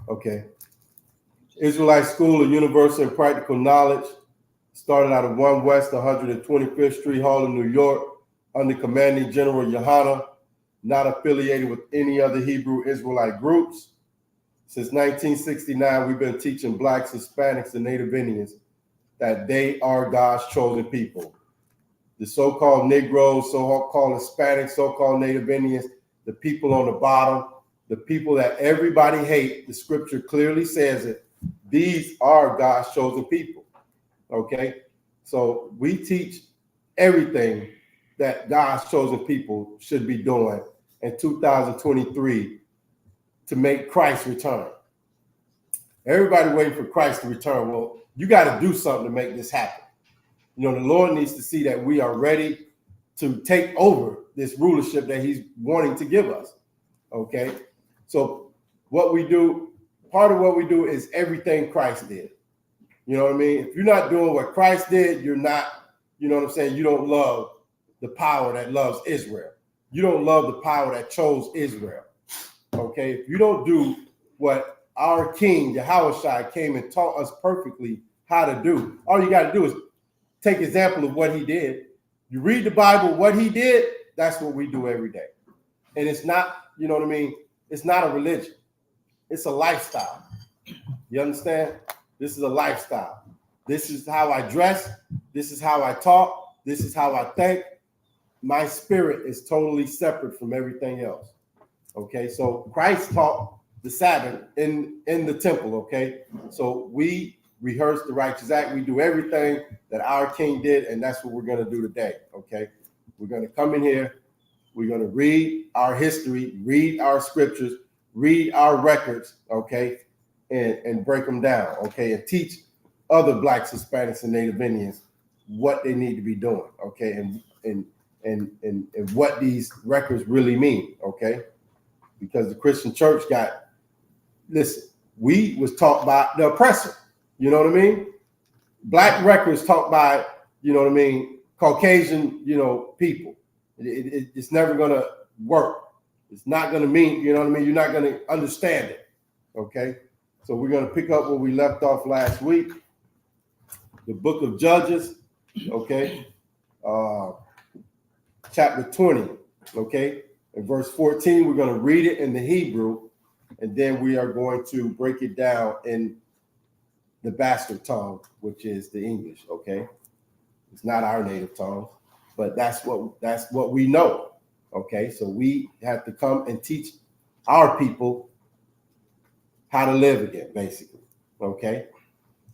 Okay. Israelite School of Universal and Practical Knowledge started out of 1 West 125th Street, Harlem, New York, under Commanding General YAHANNA, not affiliated with any other Hebrew Israelite groups. Since 1969, we've been teaching Blacks, Hispanics, and Native Indians that they are God's chosen people. The so-called Negroes, so-called Hispanics, so-called Native Indians, the people on the bottom, the people that everybody hates, the scripture clearly says it. These are God's chosen people, okay? So we teach everything that God's chosen people should be doing in 2023 to make Christ return. Everybody waiting for Christ to return. Well, you got to do something to make this happen. You know, the Lord needs to see that we are ready to take over this rulership that he's wanting to give us, okay? So what we do, part of what we do is everything Christ did. You know what I mean? If you're not doing what Christ did, you're not, you know what I'm saying? You don't love the power that loves Israel. You don't love the power that chose Israel, okay? If you don't do what our King, YAHANNA, came and taught us perfectly how to do, all you got to do is take example of what he did. You read the Bible, what he did, that's what we do every day. And it's not, you know what I mean? It's not a religion. It's a lifestyle. You understand? This is a lifestyle. This is how I dress. This is how I talk. This is how I think. My spirit is totally separate from everything else. Okay, so Christ taught the Sabbath in the temple, okay? So we rehearse the righteous act. We do everything that our King did, and that's what we're going to do today, okay? We're going to come in here. We're going to read our history, read our scriptures, read our records, okay, and break them down, okay, and teach other Blacks, Hispanics, and Native Indians what they need to be doing, okay, and what these records really mean, okay? Because the Christian church got, listen, we was taught by the oppressor, you know what I mean? Black records taught by, you know what I mean, Caucasian, you know, people. It's never gonna work. It's not gonna mean, you know what I mean? You're not gonna understand it, okay? So we're gonna pick up where we left off last week. The book of Judges, okay? Chapter 20, okay? In verse 14, we're gonna read it in the Hebrew, and then we are going to break it down in the bastard tongue, which is the English, okay? It's not our native tongue, but that's what we know, okay? So we have to come and teach our people how to live again, basically, okay?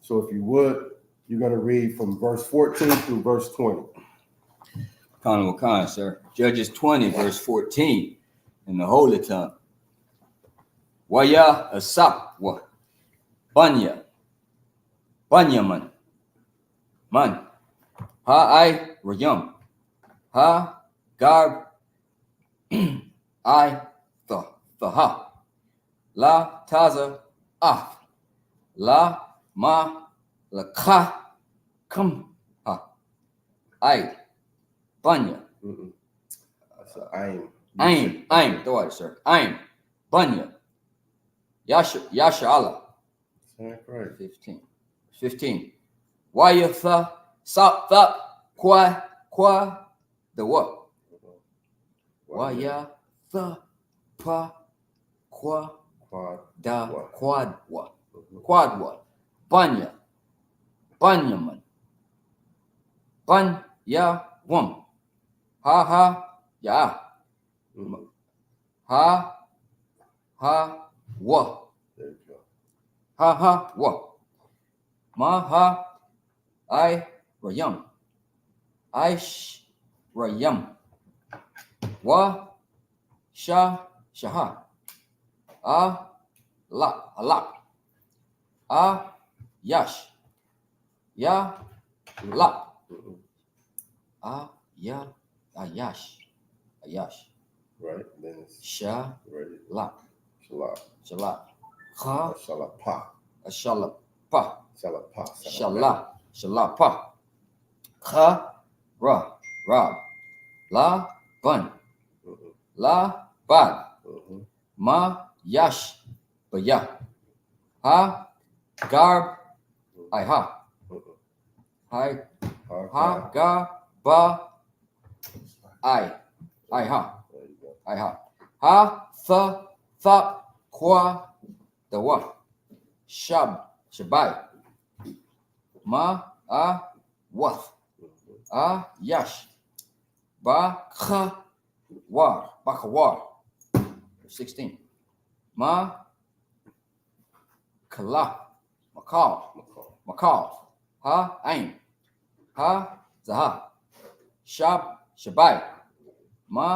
So if you would, you're going to read from verse 14 through verse 20. Khan, sir. Judges 20, verse 14, in the Holy Tongue. YAHANNA, Banyaman, Man, I.S.U.P.K, I.S.U.P.K, La Taza Af, La Ma Lakha Kum Ha, I Banya. So I'm, the water, sir. I'm Banya. Yashala. Right. 15. YAHANNA, Kwa, the what? YAHANNA, Kwa, da, Quadwa. Quadwa. Banyaman. Banyawam. Ya. Wa. There you go. Wa. Maha. I.S.U.P.K. I.S.U.P.K. Wa. Shaha. Alak. Yash. Ya. Lap. Ayash. Right. Then it's Sha. ready. Lap. Shalap. Ha. Shalapa. Shalapa. Shalapa. Shalapa. Kha. Ra. Rab. La. Bun. La. Bad. Ma yash baya. Ha garb I.Ha. Hi ha ga ba I.Ha. There you go. I.Ha. Ha th th qua the wa. Shabai. Ma wath. Yash. Ba kha war. Bakawar. 16. Ma kala. Makal. Ha ain. Ha zaha. Shabai. Ma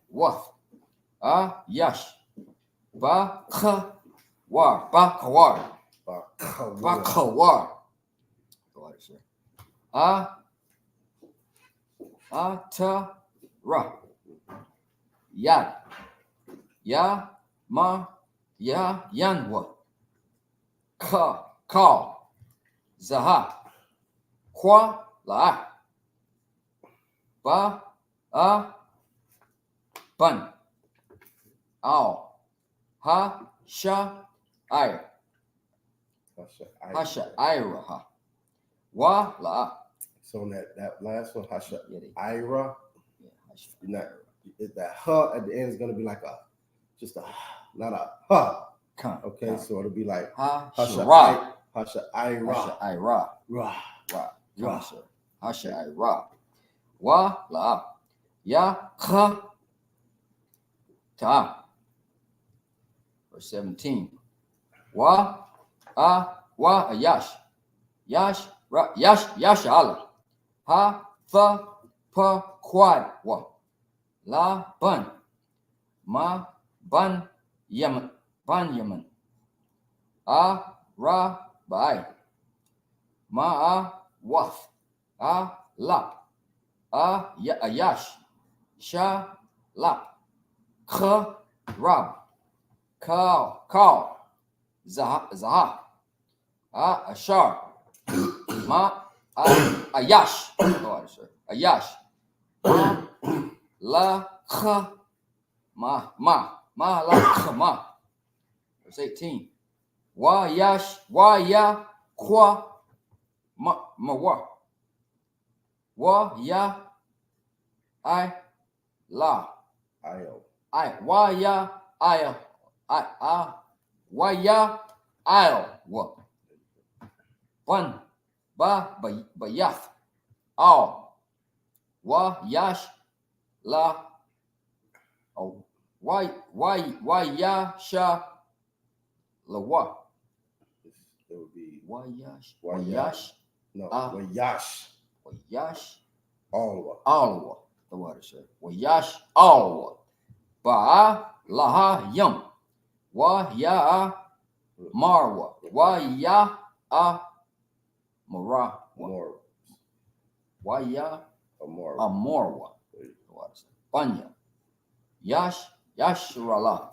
wath. Yash. Ba kha war. Bakawar. Bakawar. Ta ra. Yad. Ya ma ya yanwa. Ka zaha. Kwa la. Ba ban. Ao. Ha sha I. Hasha ira ha. Wa la. So that last one, Hasha Yeah, Ira, Yeah, hasha. not that huh at the end is gonna be like just a not a huh. Okay, so it'll be like Hasha Hasha Ira. Hasha ira. Ra. Ra. Hasha ira. Wa la. Ya kha ta. Verse 17. Wa yash. Yash Allah. Ha fa pa quad wa. La ban. Ma ban yaman. Ra bai. Ma wath. Lap. Yash. Sha lap. Kha rab. Kal. Zaha. Ashar. Ma ayash. Ayash. La kha ma la kha ma. Verse 18. Wa ya kwa ma wa. Wa ya I la. Wa ya wa ya wa. Ban ba yath. Al. Wa yash la. Oh, why ya sha la wa. It would be Wayash. no Wayash. Wayash. Alwa. The water said. Wayash alwa. Ba laha yum. Wa ya marwa. Wa ya mara. Wa ya amorwa. The water said. Banya. Yash Allah.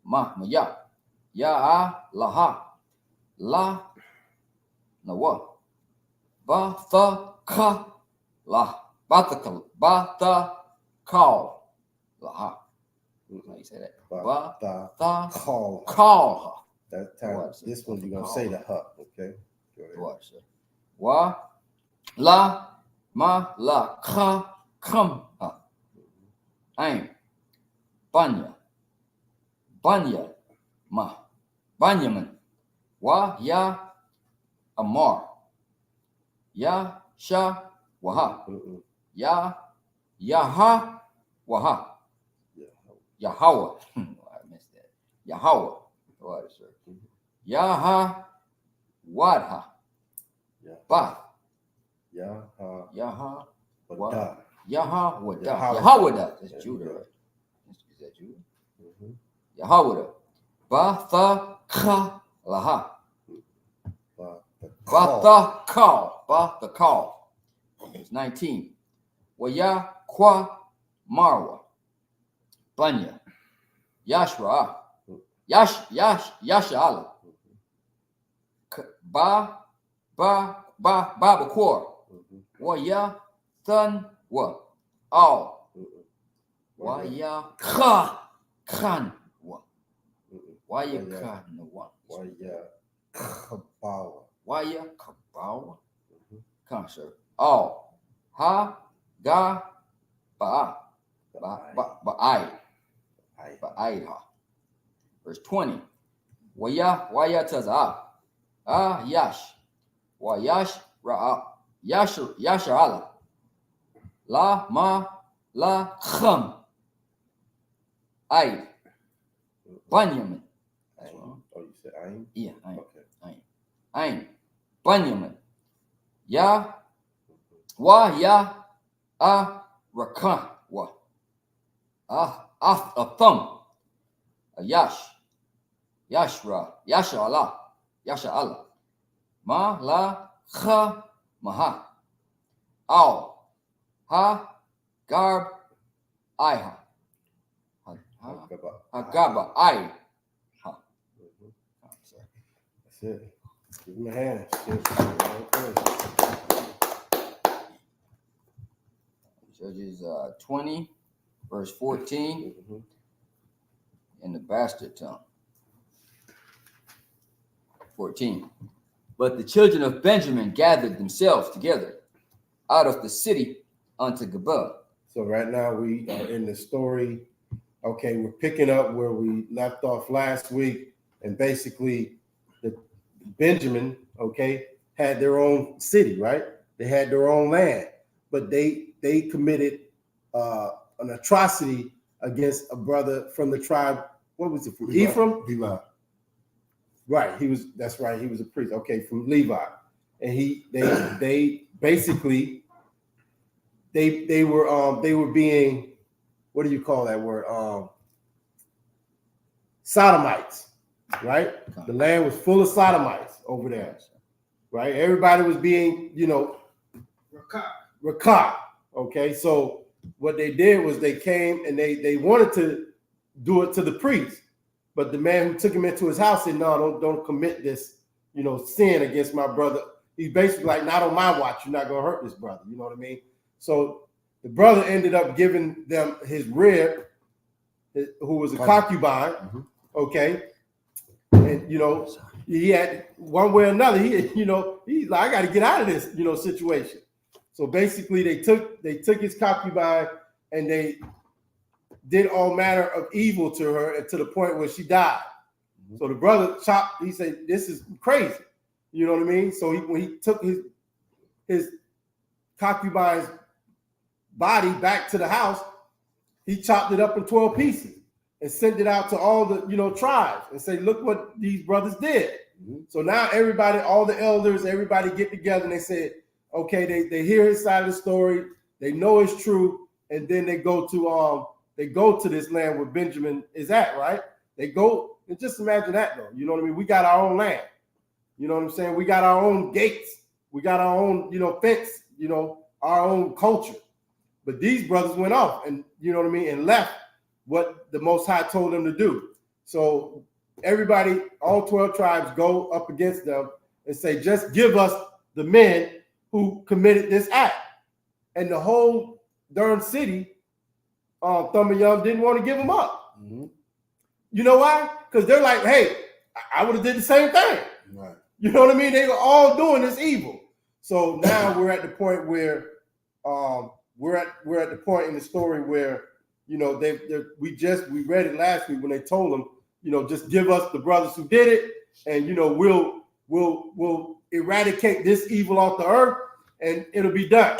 Ma ya. Ya laha. La na wa. Ba tha ka la. Ba tha call la ha. How you say that? Ba tha call. That time, this one you're gonna say the huh, okay? Wa la ma la ka come ha. Ain banya ma banyaman. Wa ya amar. Ya sha waha. Ya yaha waha. Yahweh. I missed that. Yahweh. What is it? Yaha wadha. Ba. Yaha wada. Yahawada. That's Judah, right? Is that Judah? Yahawada. Ba tha ka laha. Ba the call. It's 19. Waya kwa marwa. Banya. Yashra. Yashala. Bakor. Waya thun wa. All. Waya ka YAHANNA. YAHANNA. YAHANNA. Come on, sir. All. Ha. Ga. Ba. Ba'ai. Ba'ai. Verse 20. Waya taza. Yash. Wayash ra'a. Yasharala. La ma la kham. Aid. Bunyamin. Oh, you said Ain? Yeah, Ain. Okay. Ain. Bunyamin. Ya. Wa ya. Rakan. Wa. A thumb. Yash. Yashra. Yashala. Yashala. Ma la kha maha. Al. Ha. Garb. Iha. Hagaba. I. Ha. That's it. Give him a hand. Judges 20, verse 14, in the bastard tongue. 14. But the children of Benjamin gathered themselves together out of the city unto Gibeah. So right now we are in the story. Okay, we're picking up where we left off last week, and basically the Benjamin, okay, had their own city, right? They had their own land, but they committed an atrocity against a brother from the tribe. What was it? From Ephraim? Levi. Right. That's right. He was a priest. Okay, from Levi, and they basically they were being, what do you call that word? Sodomites, right? The land was full of sodomites over there, right? Everybody was being, Rakah. Okay, so what they did was they came and they wanted to do it to the priest, but the man who took him into his house said, "No, don't commit this, sin against my brother." He's basically like, "Not on my watch. You're not gonna hurt this brother." You know what I mean? So the brother ended up giving them his rib, who was a concubine. Okay, and he had, one way or another, he's like, "I got to get out of this, situation." So basically, they took his concubine and they did all manner of evil to her, and to the point where she died. So the brother chopped. He said, "This is crazy," you know what I mean? So when he took his concubine's body back to the house, he chopped it up in 12 pieces and sent it out to all the tribes and say, "Look what these brothers did." So now everybody, all the elders, everybody get together and they said, okay, they hear his side of the story, they know it's true, and then they go to this land where Benjamin is at, right? They go, and just imagine that though, you know what I mean? We got our own land, you know what I'm saying? We got our own gates, we got our own, fence, our own culture. But these brothers went off and, you know what I mean, and left what the Most High told them to do. So everybody, all 12 tribes go up against them and say, "Just give us the men who committed this act." And the whole darn city, Thumb and Yum, didn't want to give them up. You know why? Because they're like, "Hey, I would have did the same thing." Right. You know what I mean? They were all doing this evil. So now we're at the point where we're at the point in the story where we read it last week when they told them, just give us the brothers who did it, and we'll eradicate this evil off the earth, and it'll be done.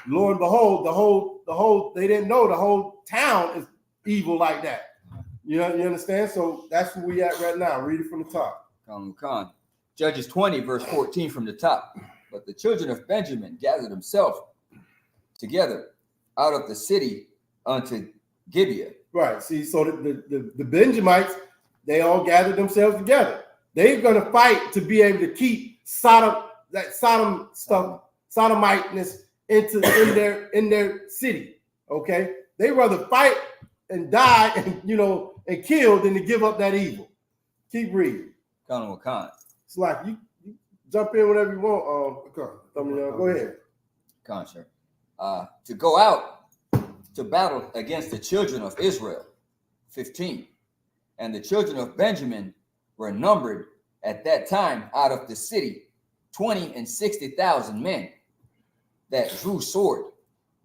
Lo and behold, the whole they didn't know the whole town is evil like that. You understand? So that's where we at right now. Read it from the top. Khan. Judges 20, verse 14 from the top. But the children of Benjamin gathered themselves together out of the city unto Gibeah. Right. See, so the Benjamites, they all gathered themselves together. They're going to fight to be able to keep Sodom stuff, Sodomiteness in their city. Okay, they rather fight and die and kill than to give up that evil. Keep reading. Khan. It's like you jump in whenever you want. Go ahead. Khan, sir. To go out to battle against the children of Israel. 15. And the children of Benjamin were numbered at that time out of the city 20 and 60,000 men that drew sword,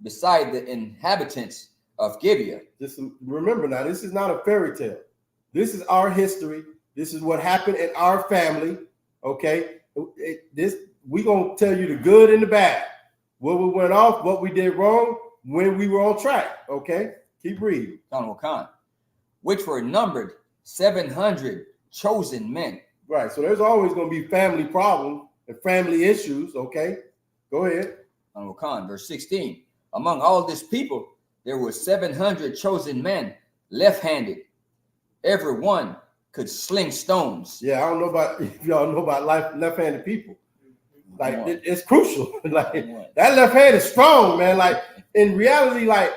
beside the inhabitants of Gibeah. Just remember now, this is not a fairy tale. This is our history. This is what happened in our family. Okay, we gonna tell you the good and the bad, what we went off, what we did wrong, when we were on track. Okay, keep reading. Which were numbered 700 chosen men. Right. So there's always gonna be family problems and family issues. Okay, go ahead. Verse 16. Among all this people, there were 700 chosen men, left-handed. Every one could sling stones. Yeah, I don't know about if y'all know about left-handed people. Like it's crucial. Like that left hand is strong, man. Like in reality, like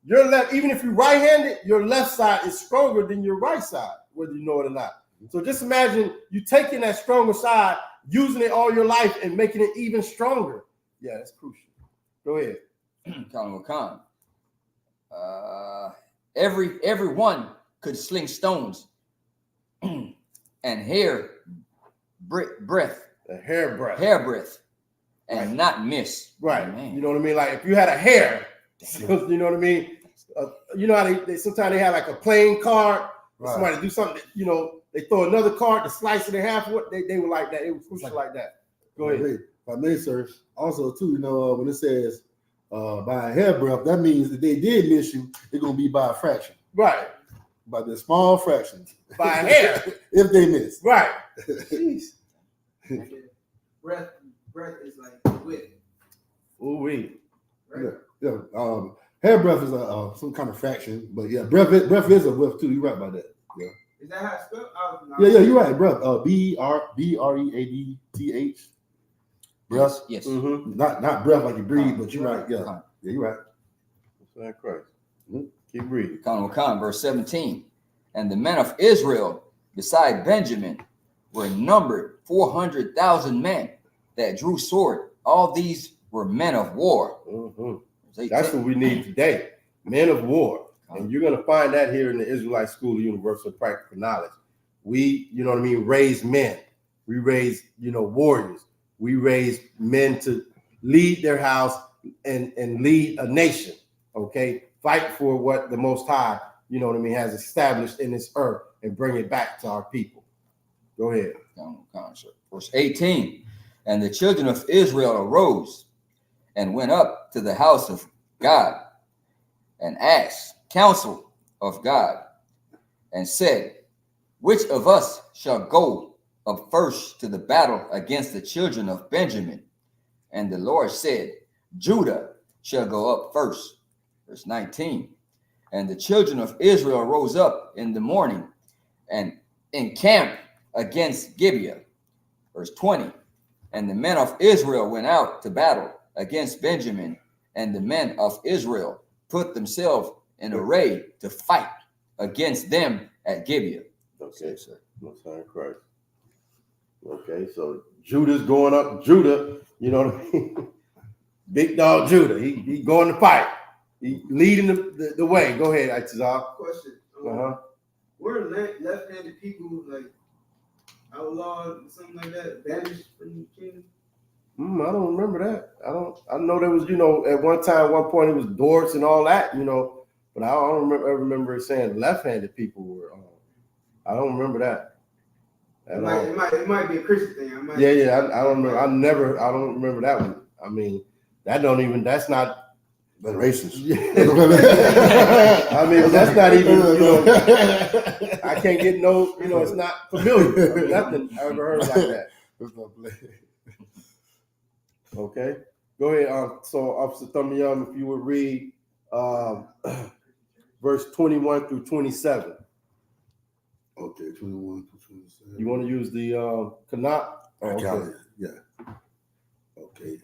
your left, even if you're right-handed, your left side is stronger than your right side, whether you know it or not. So just imagine you taking that stronger side, using it all your life, and making it even stronger. Yeah, that's crucial. Go ahead. Every one could sling stones and hair breadth, and right. not miss. Right. Oh, you know what I mean? Like if you had a hair, you know what I mean? You know how they sometimes they have like a playing card. Right. Somebody do something, you know, they throw another card to slice it in half. What they were like that. It was crucial like that. Go ahead. If I may, sir. Also, too, you know, when it says by a hairbreadth, that means if they did miss you, it's gonna be by a fraction. Right. By the small fractions. By a hair. If they miss. Right. Breath is like width. Ooh wee. Right? Yeah. Hairbreadth is some kind of fraction, but yeah, breath is a width too. You're right about that. Yeah. Is that how it's spelled? Yeah, you're right. Breath. B-R-E-A-D-T-H. Breath. Yes. Mm-hmm. Not breath like you breathe, but you're right. Yeah. Yeah, you're right. That's Christ. Keep reading. Verse 17. And the men of Israel, beside Benjamin, were numbered 400,000 men that drew sword. All these were men of war. That's what we need today. Men of war. And you're going to find that here in the Israelite School of Universal Practical Knowledge. We, you know what I mean, raise men. We raise, you know, warriors. We raise men to lead their house and lead a nation. Okay. Fight for what the Most High, you know what I mean, has established in this earth and bring it back to our people. Go ahead. Verse 18. And the children of Israel arose and went up to the house of God and asked counsel of God and said, which of us shall go up first to the battle against the children of Benjamin? And the Lord said, Judah shall go up first. Verse 19. And the children of Israel rose up in the morning and encamped against Gibeah. Verse 20. And the men of Israel went out to battle against Benjamin, and the men of Israel put themselves in array to fight against them at Gibeah. Okay, sir. Christ. Okay, so Judah's going up. Judah, you know what I mean? Big dog Judah. He going to fight. He leading the way. Go ahead, Itazar. Question. Were left-handed people like outlawed or something like that, banished from the kingdom? I don't remember that. I know there was, you know, at one point it was Dorts and all that, you know, but I don't remember it saying left-handed people were. I don't remember that. It might be a Christian thing. I don't know. I don't remember that one. I mean, that's not racist. I mean, that's not even, you know, I can't get no, you know, it's not familiar. Nothing I ever heard like that. Okay, go ahead. So, Officer Thumbiyam, if you would read verse 21 through 27. Okay, 21 through 27. You want to use the Kanat? Oh, okay. Yeah. Okay.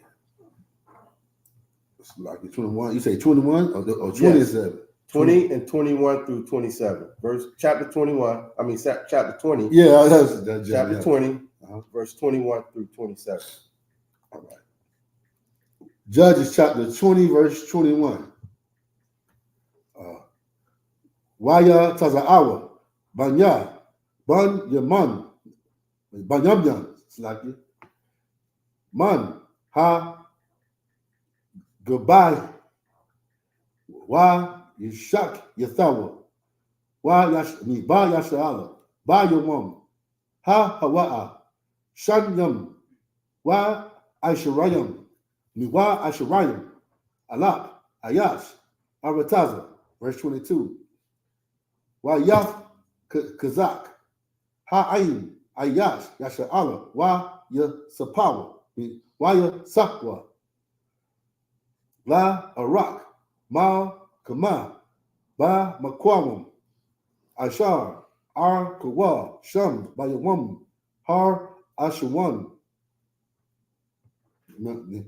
It's like 21. You say 21 or 27? Yes. 20 and 21 through 27. Chapter 21. I mean, chapter 20. Yeah, that's chapter 20, verse 21 through 27. All right. Judges chapter 20, verse 21. Waya Taza'awa, Banya, Ban Yaman, Banyamyan, Slaki, Man, Ha, Goodbye, Wa, Yishak, Yathawa, Wa Yash, Ba Yashala, Ba Yamam, Ha Hawa'a, Shan Yam, Wa Aisharayam, Niwa Aisharayam, Alak, Ayash, Arataza, verse 22. Wa Yaf Kazak, Ha-Ayin, Ayash, Yasha'ala, Wa Yasapawa, Wa Yasakwa, La Arak, Ma Kama, Ba Makwawam, Ashar, Ar Kawa, Sham, Bayawam, Har Ashawan,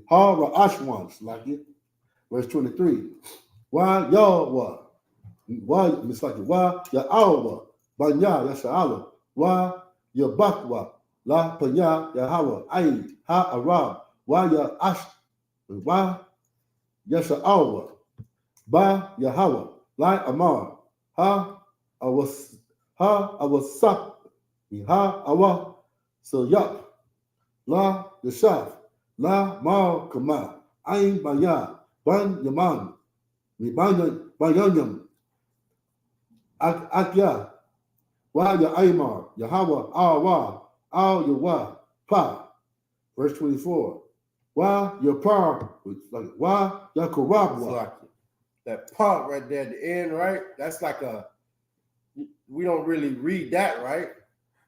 Har Ra'ashwan, Slaki, verse 23. Wa Yahwa, Wa Mislaki, Wa Ya'awa, Banya Yasha'ala, Wa Yabakwa, La Panya Yahawa, Aid, Ha Arab, Wa Ya'ash, Wa Yasha'awa, Ba Yahawa, La Amar, Ha Awasap, Ha Awa, Sayap, La Yashaf, La Ma Kama, Ain Banya, Ban Yaman, Banyanyam, Akya, Wa Ya Aymar, Yahweh, Awa, Al Yawa, Pa, verse 24. Wa Yapar, Wa Yakarabwa. Like that part right there at the end, right? That's like we don't really read that, right?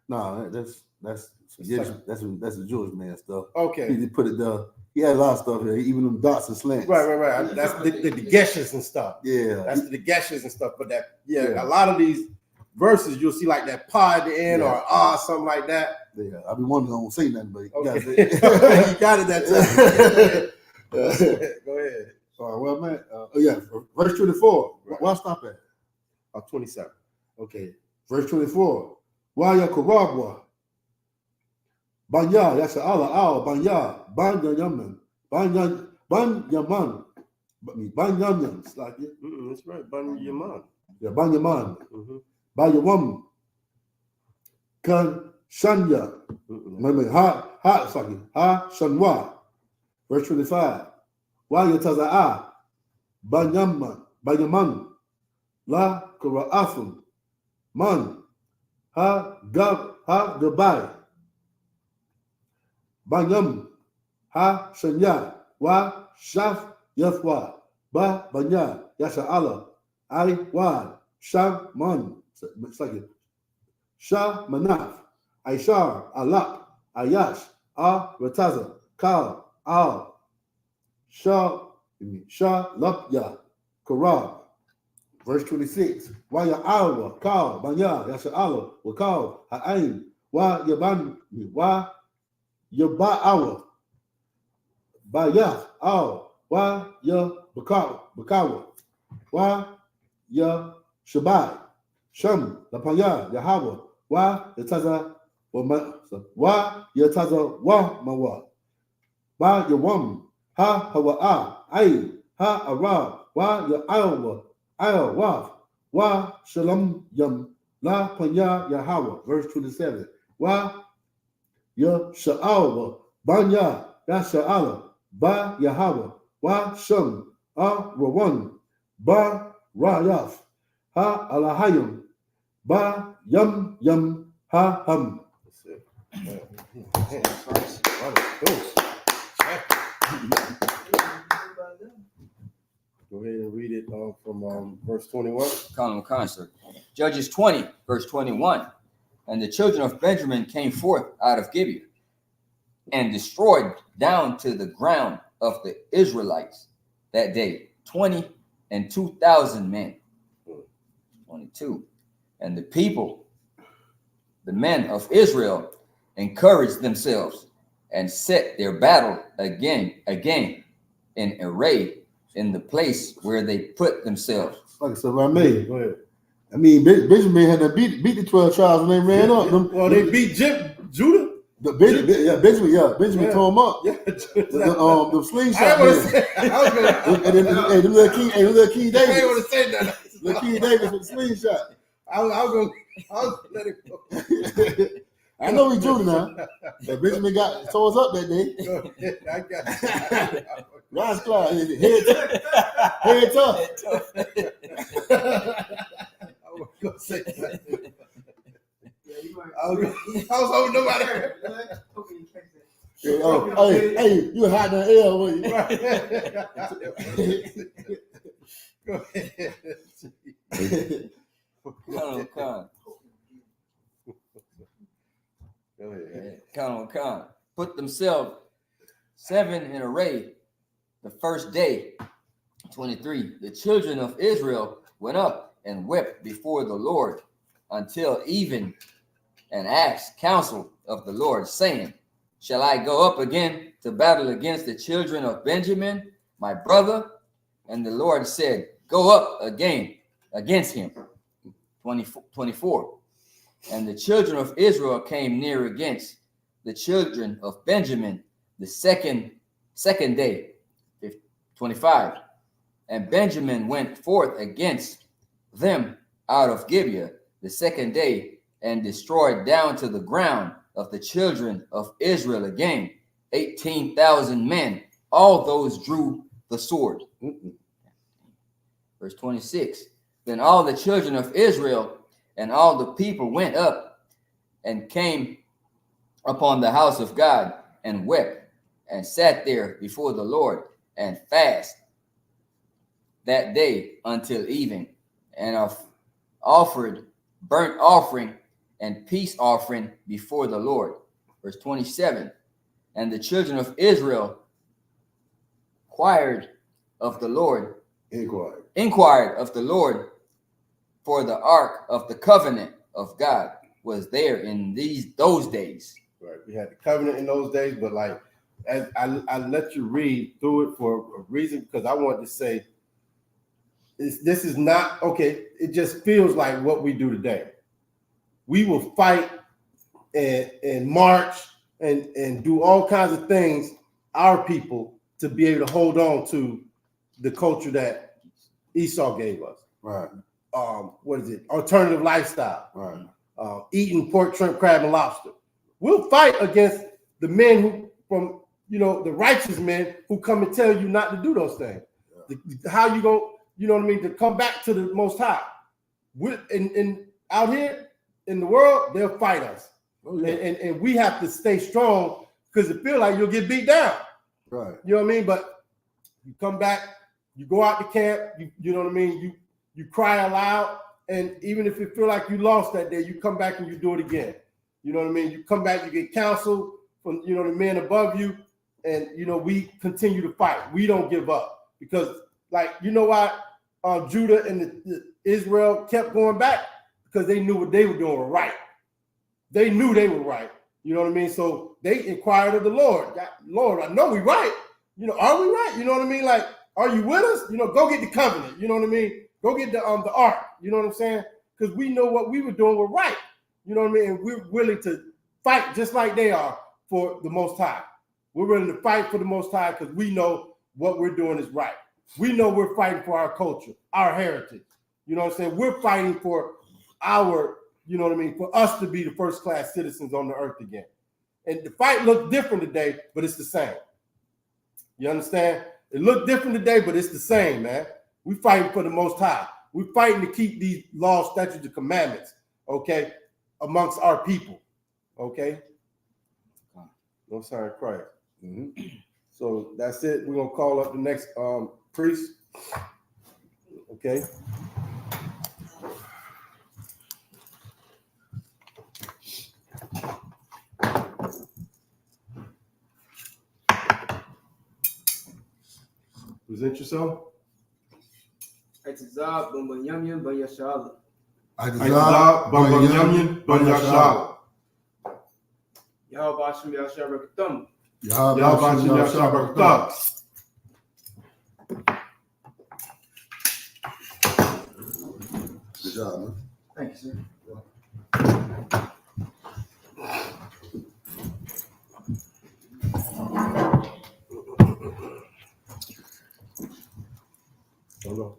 No, that's the Jewish man stuff. Okay. He put it there. He had a lot of stuff here, even them dots and slants. Right. That's the geshes and stuff. Yeah. That's the geshes and stuff. But Yeah. a lot of these verses, you'll see like that pa at the end or something like that. Yeah. I've been wondering, I don't say nothing, but you got Okay. it. You got it that time. Go ahead. All right, well, man. Verse 24. Right. Why stop at? 27. Okay. Verse 24. Why Yakarabwa? Banya, that's Allah, Al, Banya, Banyaman, Banyaman, Banyaman, it's like it. That's right. Banyaman. Yeah, Banyaman, Mm-hmm. Banyawam, Kan Shanya, Ha, it's like it. Ha, Shanwa. Verse 25. Why Yataza'a, Banyaman, La Kura'afun, Man, Ha, Gabai. Banyam, Ha Shanya, Wa Shaf Yathwa, Ba Banya, Yasha'ala, I Wad, Sham Man, it's like it. Shah Manaf, Aishar, Alak, Ayash, Rataza, Kal, Al, Shah Lapya, Korab. Verse 26. Wa Ya'awa, Kal, Banya, Yasha'ala, Wakal, Ha'ain, Wa Yaban, Wa Yaba'awa, Bayah, Al, Wa Ya Bakawa, Wa Ya Shabai, Sham, Lapaya, Yahawa, Wa Yataza, Wa Yataza, Wa Mawa, Wa Yawam, Ha Hawa'a, Ain, Ha Arab, Wa Ya'awa, Al Waf, Wa Shalam Yam, La Panya Yahawa, verse 27. Wa Ya Sha'awa, Banya, Ya Sha'ala, Ba Yahawa, Wa Shum, Rawan, Ba Rayaf, Ha Alahayim, Ba Yam, Ha Ham. That's it. Go ahead and read it from verse 21. Common concert. Judges 20, verse 21. And the children of Benjamin came forth out of Gibeah and destroyed down to the ground of the Israelites that day 22,000 men. 22. And the people, the men of Israel, encouraged themselves and set their battle again in array in the place where they put themselves. Like I said, Rameh. Go ahead. I mean, Benjamin had to beat the 12 tribes and they ran up. They beat Judah. Benjamin tore him up. Yeah, The slingshot. I was gonna. And then them little King Davis. I ain't want to say nothing. Little King Davis with the slingshot. I was gonna let it go. I know we Judah now. But Benjamin tore us up that day. Go ahead. I got you. Rise Cloud, head tough. I was gonna say that. Yeah, you might. I was hoping nobody. Hope you catch that. Hey, you hot in the air, were you? Go ahead. Colonel Khan. Go ahead. Colonel Khan put themselves 7 in array the first day. 23. The children of Israel went up and wept before the Lord until even, and asked counsel of the Lord, saying, shall I go up again to battle against the children of Benjamin, my brother? And the Lord said, go up again against him. 24. And the children of Israel came near against the children of Benjamin the second day. 25. And Benjamin went forth against them out of Gibeah the second day, and destroyed down to the ground of the children of Israel again 18,000 men. All those drew the sword. Verse 26. Then all the children of Israel and all the people went up and came upon the house of God and wept and sat there before the Lord and fast that day until even, and offered burnt offering and peace offering before the Lord. Verse 27. And the children of Israel inquired of the Lord, for the ark of the covenant of God was there in those days. Right. We had the covenant in those days, but like as I let you read through it for a reason, because I wanted to say this is not okay. It just feels like what we do today. We will fight and march and do all kinds of things, our people, to be able to hold on to the culture that Esau gave us. Right. What is it? Alternative lifestyle. Right. Eating pork, shrimp, crab, and lobster. We'll fight against the men who, from the righteous men who come and tell you not to do those things. Yeah. How you go, what I mean, to come back to the Most High. And out here in the world, they'll fight us. Oh, yeah. And we have to stay strong because it feels like you'll get beat down. Right. You know what I mean? But you come back, you go out to camp, you know what I mean? You cry aloud, and even if you feel like you lost that day, you come back and you do it again. You know what I mean? You come back, you get counsel from the men above you, and we continue to fight. We don't give up because, like, why Judah and the Israel kept going back? Because they knew what they were doing were right. They knew they were right. You know what I mean? So they inquired of the Lord. God, Lord, I know we right. Are we right? You know what I mean? Like, are you with us? Go get the covenant. You know what I mean? Go get the ark. You know what I'm saying? Because we know what we were doing were right. You know what I mean? And we're willing to fight just like they are for the Most High. We're willing to fight for the Most High because we know what we're doing is right. We know we're fighting for our culture, our heritage. You know what I'm saying? We're fighting for our, for us to be the first class citizens on the earth again. And the fight looked different today, but it's the same. You understand? It looked different today, but it's the same, man. We fighting for the Most High. We're fighting to keep these laws, statutes, and commandments, okay, amongst our people, okay? No sign of Christ. Mm-hmm. So that's it. We're going to call up the next priest, okay? Present yourself. I.S.U.P.K, Bumbayamyan, Bayashala. I.S.U.P.K, Bumbayamyan, Bayashala. Yahweh Hashem Yahshua Yahweh Hashem Yahshua. Good job, man. Thank you, sir. Hold on.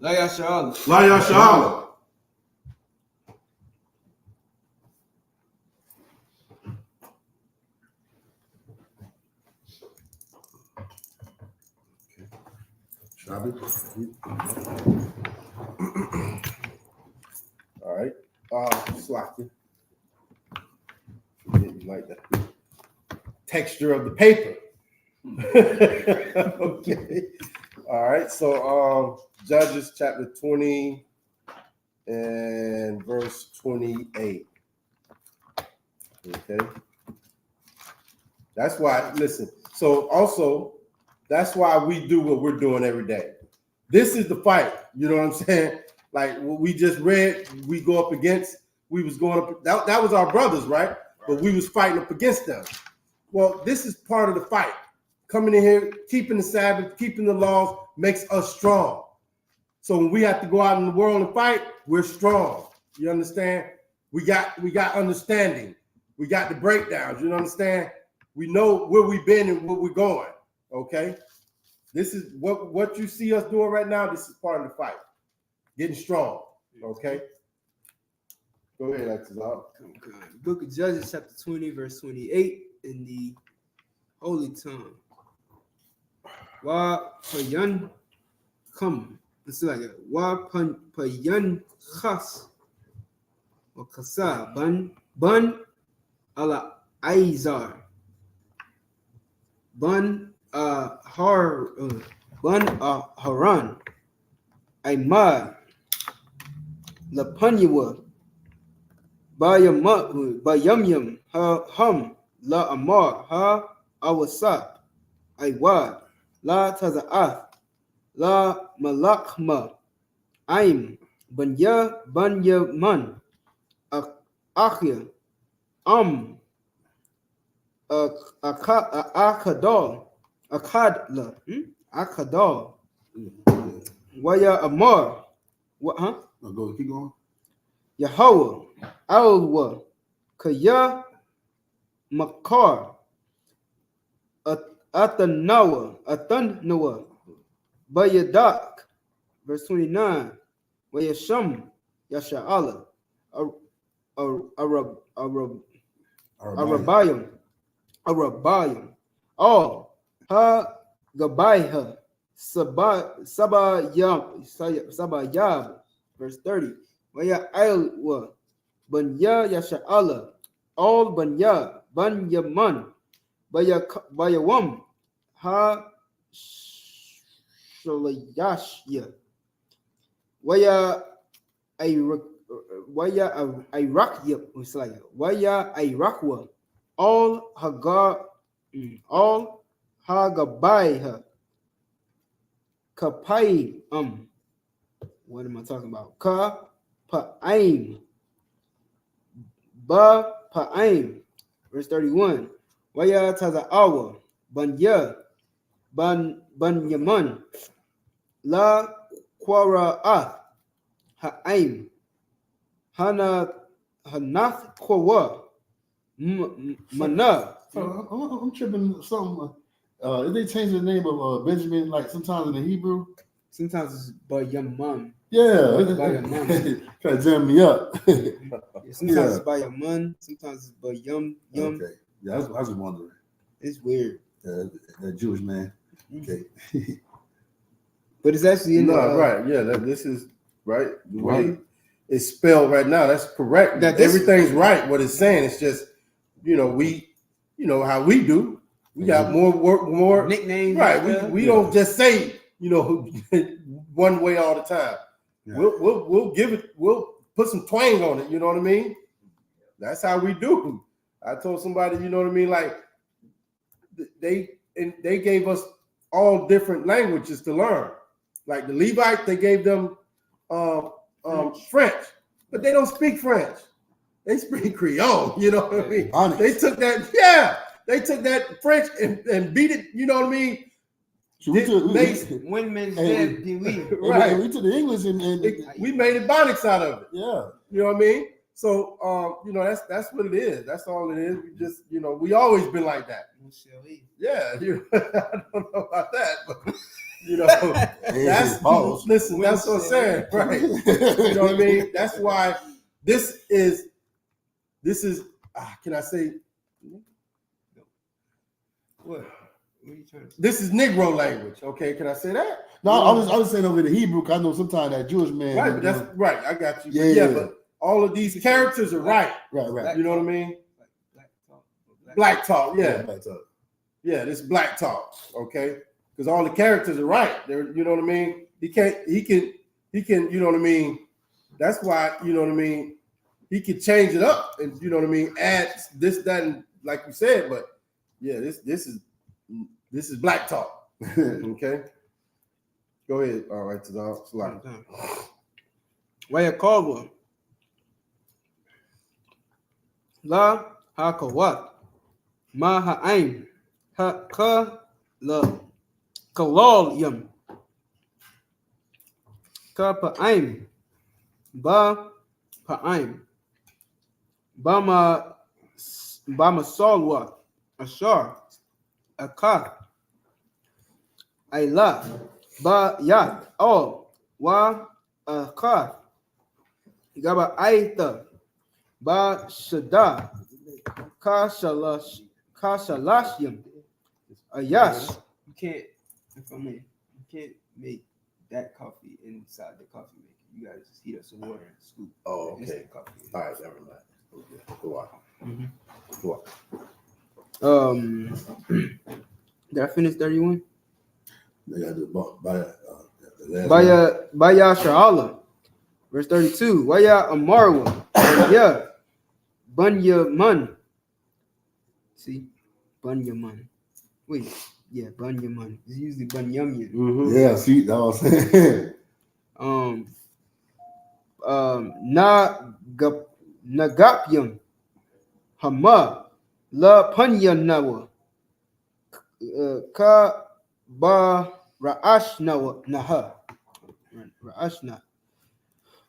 SHALAM. YAHANNA. All right. Slacky. You like the texture of the paper. Okay. All right. So Judges chapter 20 and verse 28. Okay. That's why, listen. So also, that's why we do what we're doing every day. This is the fight. You know what I'm saying? Like what we just read, we go up against, we was going up, that was our brothers, right? But we was fighting up against them. Well, this is part of the fight. Coming in here, keeping the Sabbath, keeping the laws makes us strong. So when we have to go out in the world and fight, we're strong. You understand? We got understanding. We got the breakdowns. You understand? We know where we've been and where we're going. Okay? This is what you see us doing right now. This is part of the fight. Getting strong. Okay? Go ahead, Exodus. Book of Judges, chapter 20, verse 28, in the Holy Tongue. Wa payan come. It's like it. Wa payan khas. Wa kasa ban ala aizar. Ban haran. Aimad. Lapanywa. Bayamyam ha hum la amar ha awasap aywad la taza'ath la malakma aim banyaman akhya akadal waya amar what Go, keep going. Yahweh, Alwa, Kaya, Makar, Atanawa, Bayadak, verse 29, Wayasham, Yasha'ala, Arabayam, all, Ha Gabaiha, Sabayab, verse 30. Waya Ilwa Banya Yasha'ala all Banya Banyaman Bayawam Ha Shalayashya Waya Irakya Waya Irakwa all Hagar all Hagabaiha Kapai what am I talking about? Ka Pa'aim. Ba Pa'aim. Verse 31. Waya Taza'awa. Banya. Banyaman. La Quara'ath. Ha'aim. Hanath Qawa. Mana. I'm tripping something. If they change the name of Benjamin, like sometimes in the Hebrew. Sometimes it's Bayaman. Yeah, try to jam me up. Sometimes it's Bayaman, sometimes it's Bayum. Okay, yeah, I was just wondering. It's weird. That Jewish man. Okay, but it's actually in right. Yeah, this is right. The way it's spelled right now, that's correct. Everything's right. What it's saying, it's just how we do. We got more nicknames. Right. We don't just say one way all the time. Yeah. We'll give it. We'll put some twang on it. You know what I mean? That's how we do. I told somebody, you know what I mean, like they gave us all different languages to learn. Like the Levite, they gave them French, but they don't speak French. They speak Creole. You know what I mean? Honest. They took that. Yeah, they took that French and beat it. You know what I mean? So we took right. We took the English and we made it Ebonics out of it. Yeah, you know what I mean. So that's what it is. That's all it is. We just we always been like that. Yeah, I don't know about that, but You know, that's Pause. listen. That's what I'm saying, right? You know what I mean? That's why this is. Can I say? What? What are you trying to say? This is Negro language. Okay, can I say that? No, I was saying over the Hebrew. 'Cause I know sometimes that Jewish man. Right, but that's right. I got you. Yeah. But all of these characters are right. right. You know what I mean? Black talk. Black talk. Yeah. Black talk. Yeah, this black talk, okay? Because all the characters are right. They're, you know what I mean? He can, you know what I mean? That's why, you know what I mean? He can change it up and, you know what I mean, add this, that, and like you said, but yeah, this is black talk. Okay. Go ahead. All right, Salam. Wayakova. La hakawat. Ma ha'ain. Ha la kalal yam. Ka pa'aim. Ba pa'aim. Bama salwa. Ashar. Akar. Ayla. Ba yat. All. Wa akar. Gaba aita. Ba shada. Kashalashyam. Yes. You can't, if I may, you can't make that coffee inside the coffee maker. You gotta just heat up some water and scoop. Oh, okay. Instant coffee. All right, never mind. Okay. Go on. Go on. Did I finish 31? They got to Baya Sharala. Verse 32. Waya Amarwa. Yeah. Bunyaman. See? Bunyaman. Wait. Yeah, Bunyaman. It's usually Bunyamyan. Mm-hmm. Yeah, see, that was saying. Nagapyam. Hama. La Punyanawa. Ka ba Ra'ashna Naha. Ra'ashna.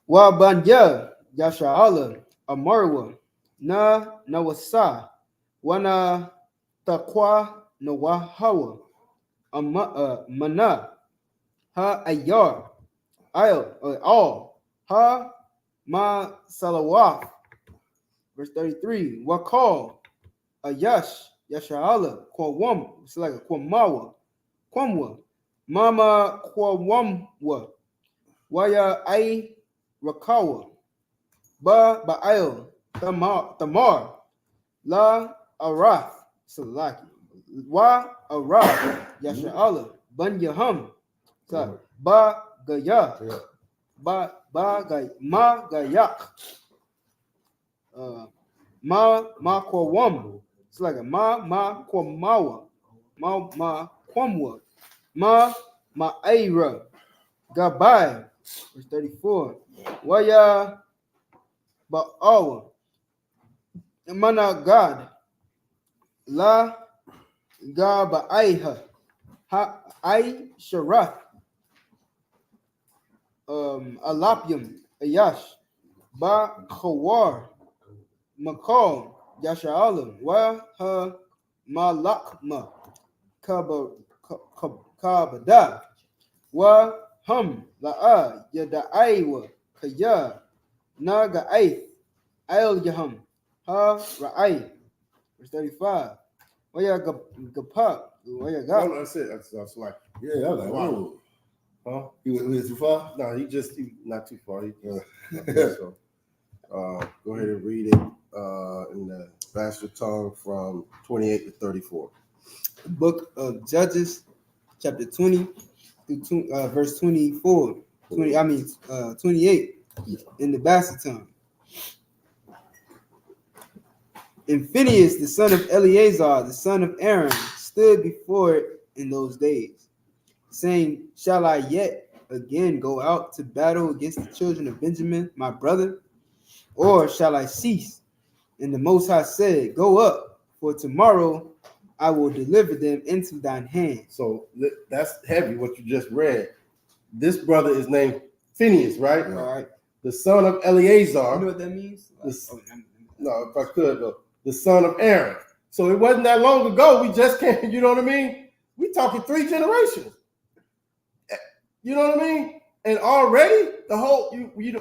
Wa Banya Yasha'ala. Amarwa. Na Nawasa. Wana Taqwa Nawahawa. Mana. Ha Ayar. All. Ha Ma Salawaf. Verse 33. Wakal. Ayash. Yasha'ala. Kwawam. It's like a Kwamawa. Kwamwa. Mama Kwawamwa. Waya Ai Rakawa. Ba'il. Tamar. La Arath. Salaki. Wa Arath. Yasha'ala. Bunyaham. Ba Gaya. Ma Gayak. Ma Kwawam. It's like a Ma Kwamawa. Ma Kwamwa. Ma Aira. Gabai. Verse 34. Waya Ba'awa. Mana God. La Gabaiha. Ha I Sharath. Alapium. Ayash. Ba Khawar. Makal. Yasha'alam. Wa ha Malakma. Kabada. Wa hum la'a yada'aiwa kaya naga'aith ail yahum ha ra'ai. Verse 35. Waya gapa. Waya No, ga. that's it. That's like, Yeah, I was like, wow. huh? He went too far? No, he not too far. So, go ahead and read it in the bastard tongue from 28 to 34. Book of Judges, chapter 20 through verse 24. 28 in the bastard tongue. And Phinehas, the son of Eleazar, the son of Aaron, stood before it in those days, saying, Shall I yet again go out to battle against the children of Benjamin, my brother? Or shall I cease? And the Most High said, Go up, for tomorrow I will deliver them into thine hand. So that's heavy, what you just read. This brother is named Phinehas, right? All right. The son of Eleazar. You know what that means? No, if I could, though. The son of Aaron. So it wasn't that long ago. We just can't, you know what I mean? We talking 3 generations. You know what I mean? And already the whole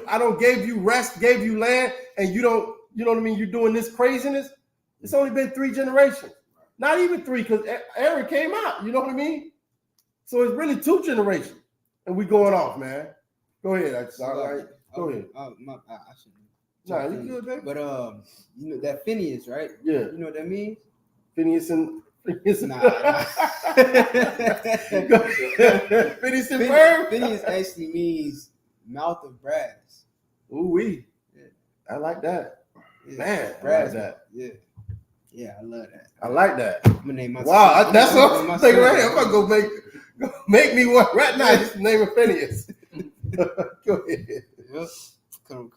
I don't gave you rest, gave you land, and you don't, you know what I mean? You're doing this craziness. It's only been 3 generations, not even 3, because Aaron came out. You know what I mean? So it's really 2 generations, and we going off, man. Go ahead. All right. Go ahead. I shouldn't. Nah, you good, baby? But you know that Phineas, right? Yeah. You know what that means? Phineas and Phineas and Ferb. Phineas actually means mouth of brass. Ooh wee. Yeah. I like that. Yeah. Man, I brass. like that. Yeah. Yeah, I love that. I like that. I'm gonna name my Wow, son. that's what I'm I'm gonna thinking name right my here. I'm son. gonna go make me one right now. Just name it Phineas. Go ahead. Yep. Come.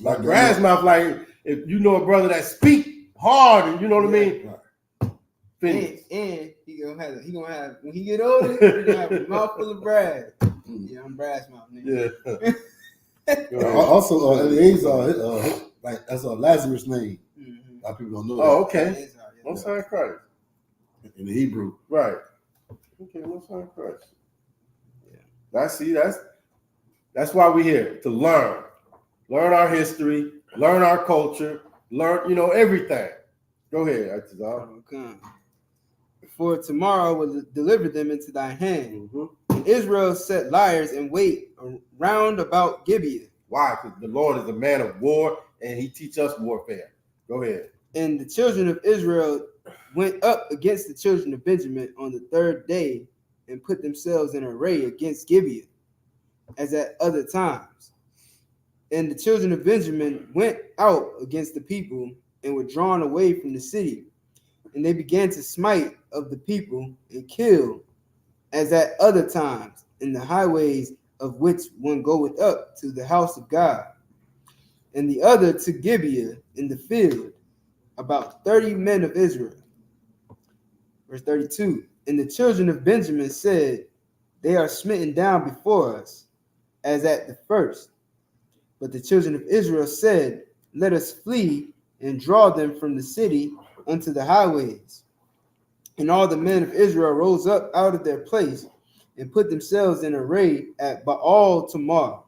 Like brass mouth, like if you know a brother that speak hard, and you know what I mean. Right. Phineas. And he gonna have when he get older, he gonna have a mouth full of brass. Yeah, I'm brass mouth, nigga. Yeah. Also, Eleazar, like that's Lazarus' name. Mm-hmm. A lot of people don't know that. Oh, okay. Yes, Most High Christ. In the Hebrew. Right. Okay, Most High Christ. Yeah. That's why we're here, to learn. Learn our history, learn our culture, learn, everything. Go ahead, Atizal. Okay. For tomorrow will deliver them into thy hand. Mm-hmm. And Israel set liars and wait round about Gibeah. Why? Because the Lord is a man of war, and he teach us warfare. Go ahead. And the children of Israel went up against the children of Benjamin on the 3rd day and put themselves in array against Gibeah, as at other times. And the children of Benjamin went out against the people and were drawn away from the city. And they began to smite of the people and kill, as at other times, in the highways of which one goeth up to the house of God, and the other to Gibeah in the field, about 30 men of Israel. Verse 32. And the children of Benjamin said, they are smitten down before us, as at the first. But the children of Israel said, let us flee and draw them from the city unto the highways. And all the men of Israel rose up out of their place and put themselves in array at Baal Tamar.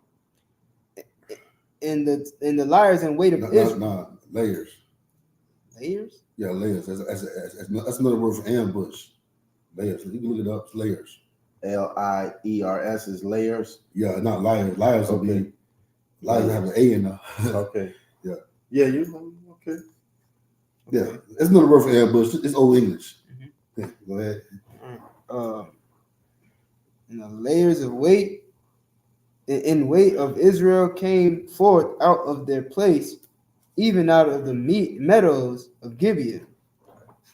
And the liars in wait of Israel. Layers. Layers? Yeah, layers. That's another word for ambush. Layers. You can look it up. Layers. Liers is layers. Yeah, not liars. Liars will Okay. be. Liars have an A in there. Okay. Yeah. Yeah, you okay. Yeah, it's another word for ambush. It's Old English. Mm-hmm. Yeah, go ahead. And the layers of weight in weight of Israel came forth out of their place, even out of the meadows of Gibeah.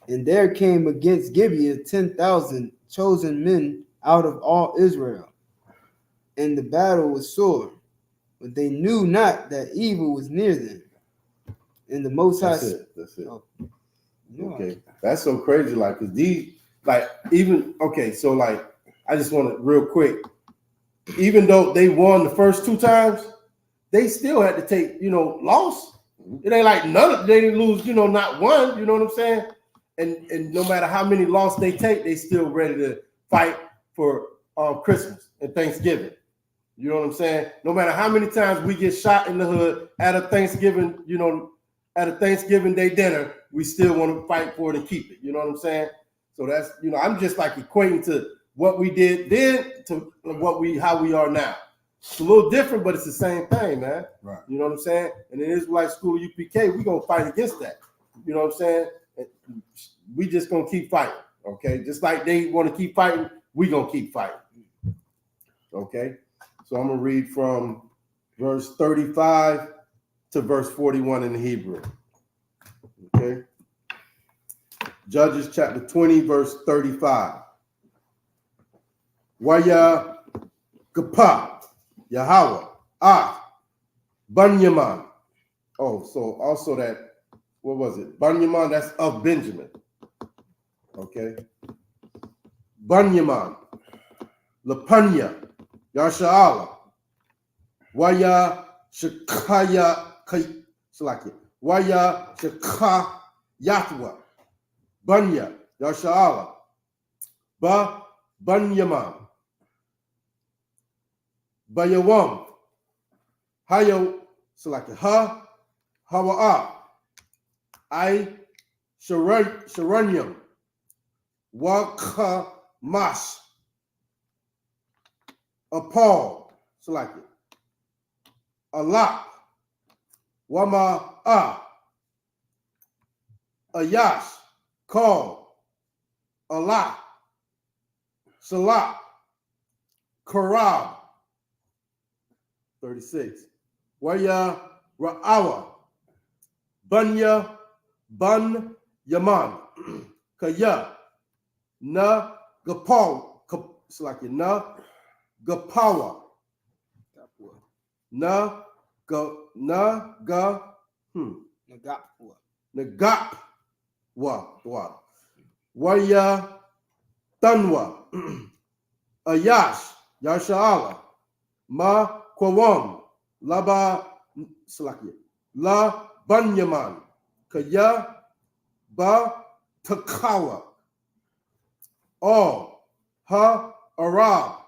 And there came against Gibeah 10,000 chosen men out of all Israel. And the battle was sore, but they knew not that evil was near them. And the Most High. That's it. Oh, yeah. Okay. That's so crazy. Like, cause these, like, even okay. So, like, I just want to real quick. Even though they won the first 2 times, they still had to take, loss. It ain't like they didn't lose, not one. You know what I'm saying? And no matter how many losses they take, they still ready to fight for Christmas and Thanksgiving. You know what I'm saying? No matter how many times we get shot in the hood at a Thanksgiving, at a Thanksgiving Day dinner, we still want to fight for it and keep it. You know what I'm saying? So that's, I'm just like equating to what we did then to how we are now. It's a little different, but it's the same thing, man. Right. You know what I'm saying? And in Israelite school UPK, we're gonna fight against that. You know what I'm saying? We just gonna keep fighting. Okay, just like they want to keep fighting, we gonna keep fighting. Okay, so I'm gonna read from verse 35 to verse 41 in the Hebrew. Okay, Judges chapter 20, verse 35. YAHANNA, Yahweh, Bunyaman. Oh, so also that, what was it? Bunyaman, that's of Benjamin. Okay. Bunyaman, Lapanya, Yasha'ala, Yahweh, Bunya, Yasha'ala, Bunyaman, Bayawam. Hayo, select Ha, Hawa'a. I Sharanyam. Wakamash. Paul, select it. Allah. Wama'a. Ayash. Call. Allah. Salah. Korab. 36. Waya Ra'awa. Bunya. Bun Yaman. Kaya. Na Gapaw. Select it. Na Gapawa. Na Nagapwa. Waya Tanwa. Ayash. Yasha'ala. Ma Kwawam. Laba Salaki. La Banyaman. Kaya Ba Takawa. All. Ha Arab.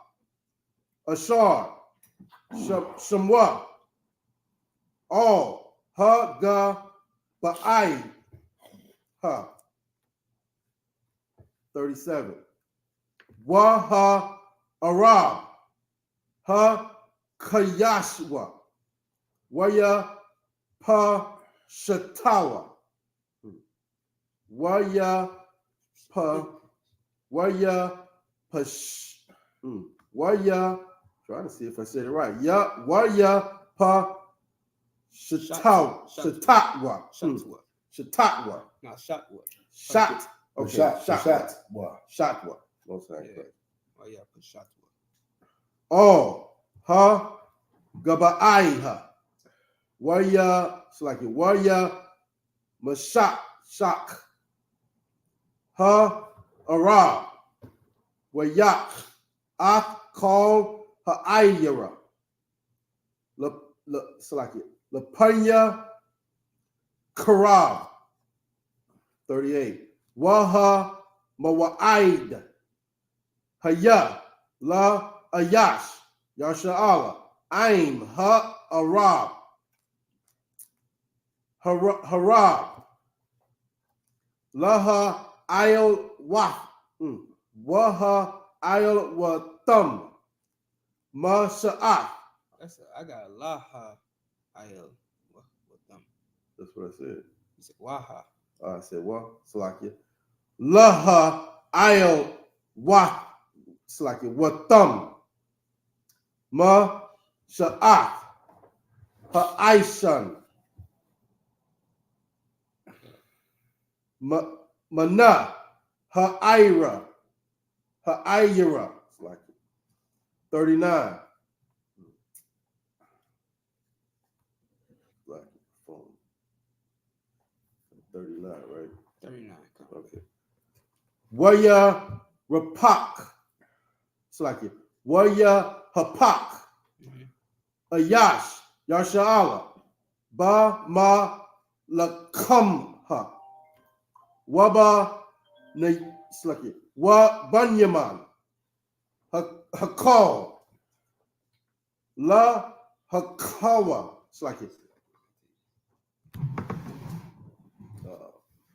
Ashar. Shamwa. All. Ha Ga Ba'ai. Ha. 37. Waha Arab. Ha Kayashwa. Waya Pa Shatawa. Waya Pa trying to see if I said it right. Waya Pa Shatwa. Shatwa. Not Shatwa. Shot. Okay. Shot. Shatwa. Most likely. Oh yeah, put Shatwa. Oh, ha, Gaba'aiha. Waya, it's like it. Waya, Mashak, Shak. Ha, Arab. Wayak. Ak, call, Ha'ayira. It's like it. Lapanya, Karab. 38. Waha, Mawa'aid. Haya, La, Ayash, Yasha'ala, Aim, Ha, Arab, Harab, Laha, Ayel, Wah, Waha, Ayel, Watham, Ma, Sha'ah. I got Laha Ayel with them. That's what I said. You said Waha. I said, well, Salakia. Laha, Ayel, Wah, Salakia, Watham. Ma Sha'af Ha'aishan Mana Ha'ira. It's like 39. Like phone. 39, right? 39. Okay. Waya Rapak. It's like it. Waya Hapak. Ayash, Yasha'ala, Ba Ma Lakamha, Waba Slaki, Wa Banyaman, Hakal, La Hakawa, Slaki.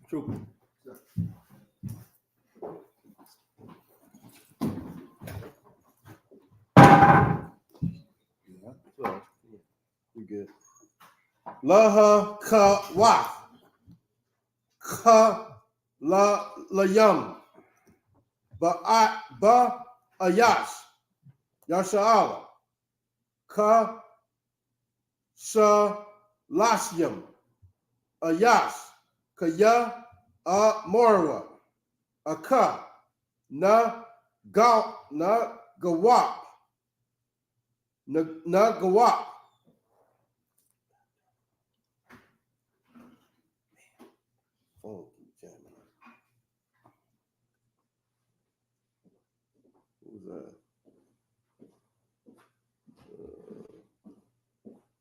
True. So, we good. Laha ka wa ka la yam ba ayash yasha'ala ka sha lashyam ayash kaya morwa aka na gawap na gawap. Oh, what was that?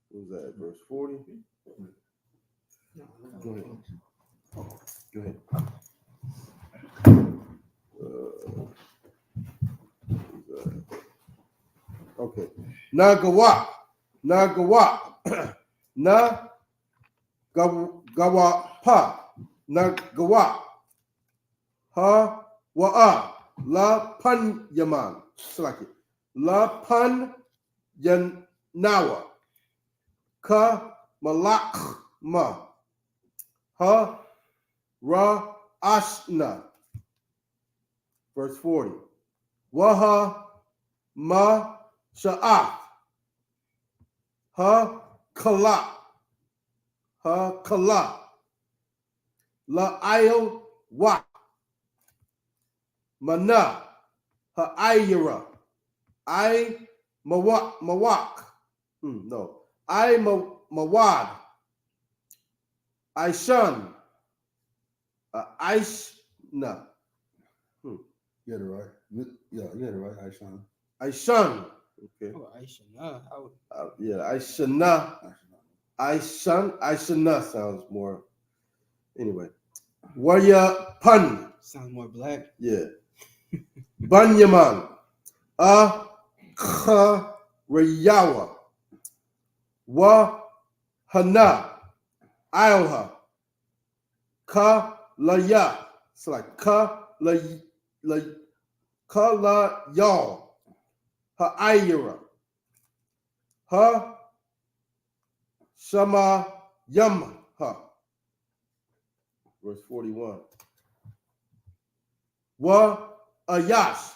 What was that? Verse 40? Go ahead. Go ahead. Okay. Nagawa. Nagawa. Na gawa pa. Nagawa. Ha wa'a. La pan yaman. Select it. La pan yan nawa. Ka malak ma. Ha ra ashna. Verse 40. Waha ma sha'af. Ha kala. Ha kala. La ayo wa. Mana. Ha ayira. I mawak. No. I mawad. I shun. Aishna. You had it right. Yeah, you had it right, Aishan. I shun. Okay. Oh, Aisha, I would. Yeah, I shunna. I shunna sounds more. Anyway. Warya pun. Sounds more black. Yeah. Banyaman. Kha Rayawa. Wa Hana. Ilha. Ka Laya. It's like Ka La Ka La Y'all. Ha Ayira. Ha Shama Yam Ha. Verse 41. Wa Ayash.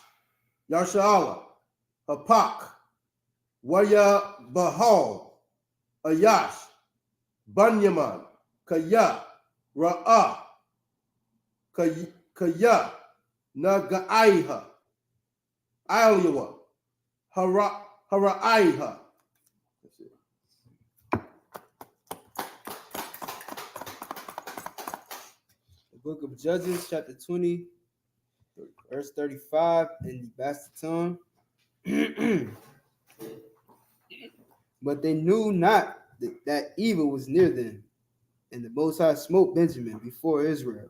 Yashala. Hapak. Waya Bahal. Ayash. Banyaman. Kaya. Ra'a. Kaya. Nagaiha. Aliwa. Haraiha. That's it. The book of Judges, chapter 20, verse 35, in the bastard tongue. But they knew not that evil was near them, and the Most High smote Benjamin before Israel.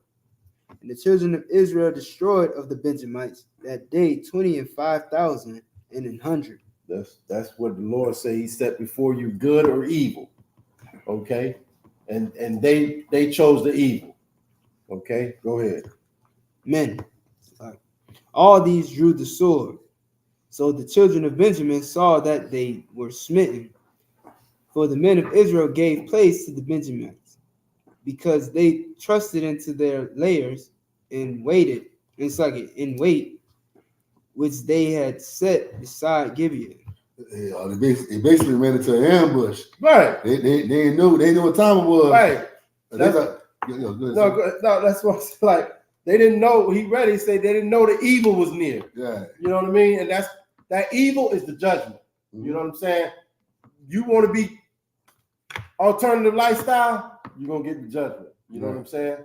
And the children of Israel destroyed of the Benjamites that day 20,500 and 100. That's what the Lord said. He set before you good or evil. Okay, and they chose the evil. Okay, go ahead. Men. All these drew the sword. So the children of Benjamin saw that they were smitten. For the men of Israel gave place to the Benjamites, because they trusted into their layers and waited, in wait, which they had set beside Gibeah. Yeah, they basically ran into an ambush. Right. They knew what time it was. Right. They That's- thought, No, that's what it's like. They didn't know. He read. He said they didn't know the evil was near. yeah. You know what I mean? And that evil is the judgment. You know what I'm saying? You want to be alternative lifestyle, you're gonna get the judgment. You know what I'm saying?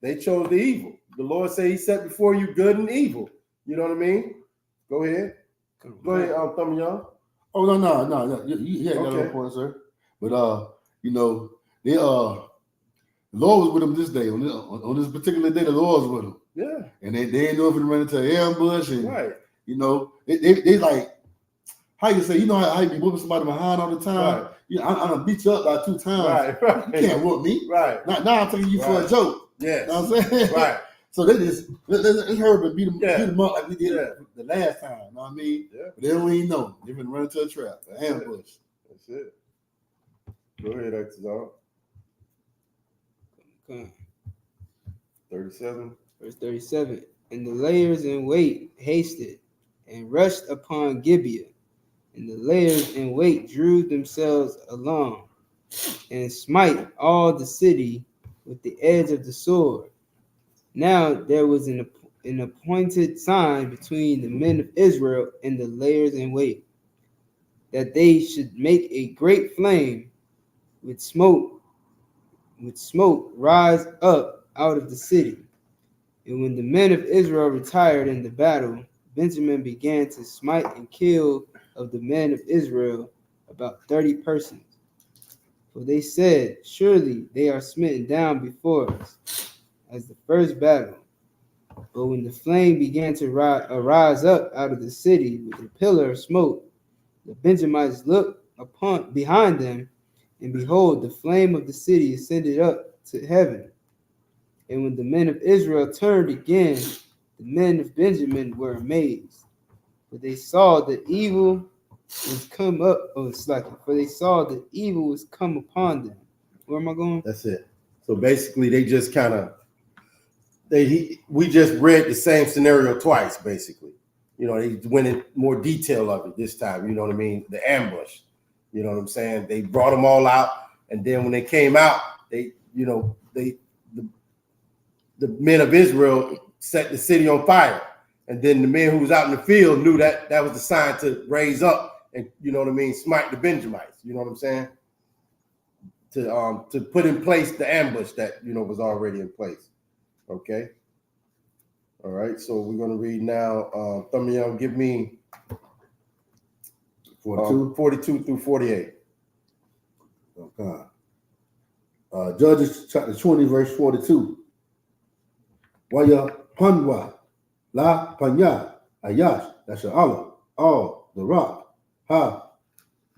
They chose the evil. The Lord said He set before you good and evil. You know what I mean? Go ahead. Go ahead, Thumb Young. Oh no. You had Okay. that point, sir. But you know, they the Lord was with them this day. On this particular day, the Lord was with them. Yeah. And they didn't know if it ran into an ambush. And Right. you know, they like, how you say, you know how you be whooping somebody behind all the time? Right. You know, I'm gonna beat you up by 2 times. Right. You can't whoop me. Right. Now I'm taking you for a Right. joke. Yes. You know what I'm saying? Right. So they just let's hurry and beat them up like we did Yeah. the last time. You know what I mean? Yeah. But they don't even know. They've been running into a trap, an ambush. That's it. Go ahead, Exodus. Okay. 37. Verse 37. And the layers in wait hasted and rushed upon Gibeah. And the layers in wait drew themselves along and smite all the city with the edge of the sword. Now there was an appointed sign between the men of Israel and the layers in wait, that they should make a great flame with smoke rise up out of the city. And when the men of Israel retired in the battle, Benjamin began to smite and kill of the men of Israel about 30 persons. For they said, surely they are smitten down before us, as the first battle. But when the flame began to rise up out of the city with a pillar of smoke, The Benjamites looked upon behind them, and behold, the flame of the city ascended up to heaven. And when the men of Israel turned again, the men of Benjamin were amazed, for they saw that evil was come up. Oh, it's like, for they saw that evil was come upon them. Where am I going? That's it. So basically, they just kind of we just read the same scenario twice. Basically, you know, they went in more detail of it this time. You know what I mean? The ambush. You know what I'm saying? They brought them all out, and then when they came out, the men of Israel set the city on fire, and then the men who was out in the field knew that that was the sign to raise up and, you know what I mean, smite the Benjamites. You know what I'm saying? To put in place the ambush that, you know, was already in place. Okay. All right. So we're gonna read now. Thumbnail, give me 42 through 48. Okay. Judges chapter 20, verse 42. Waya Panwa, La Panya, Ayash, that's your Allah, all the rock, Ha,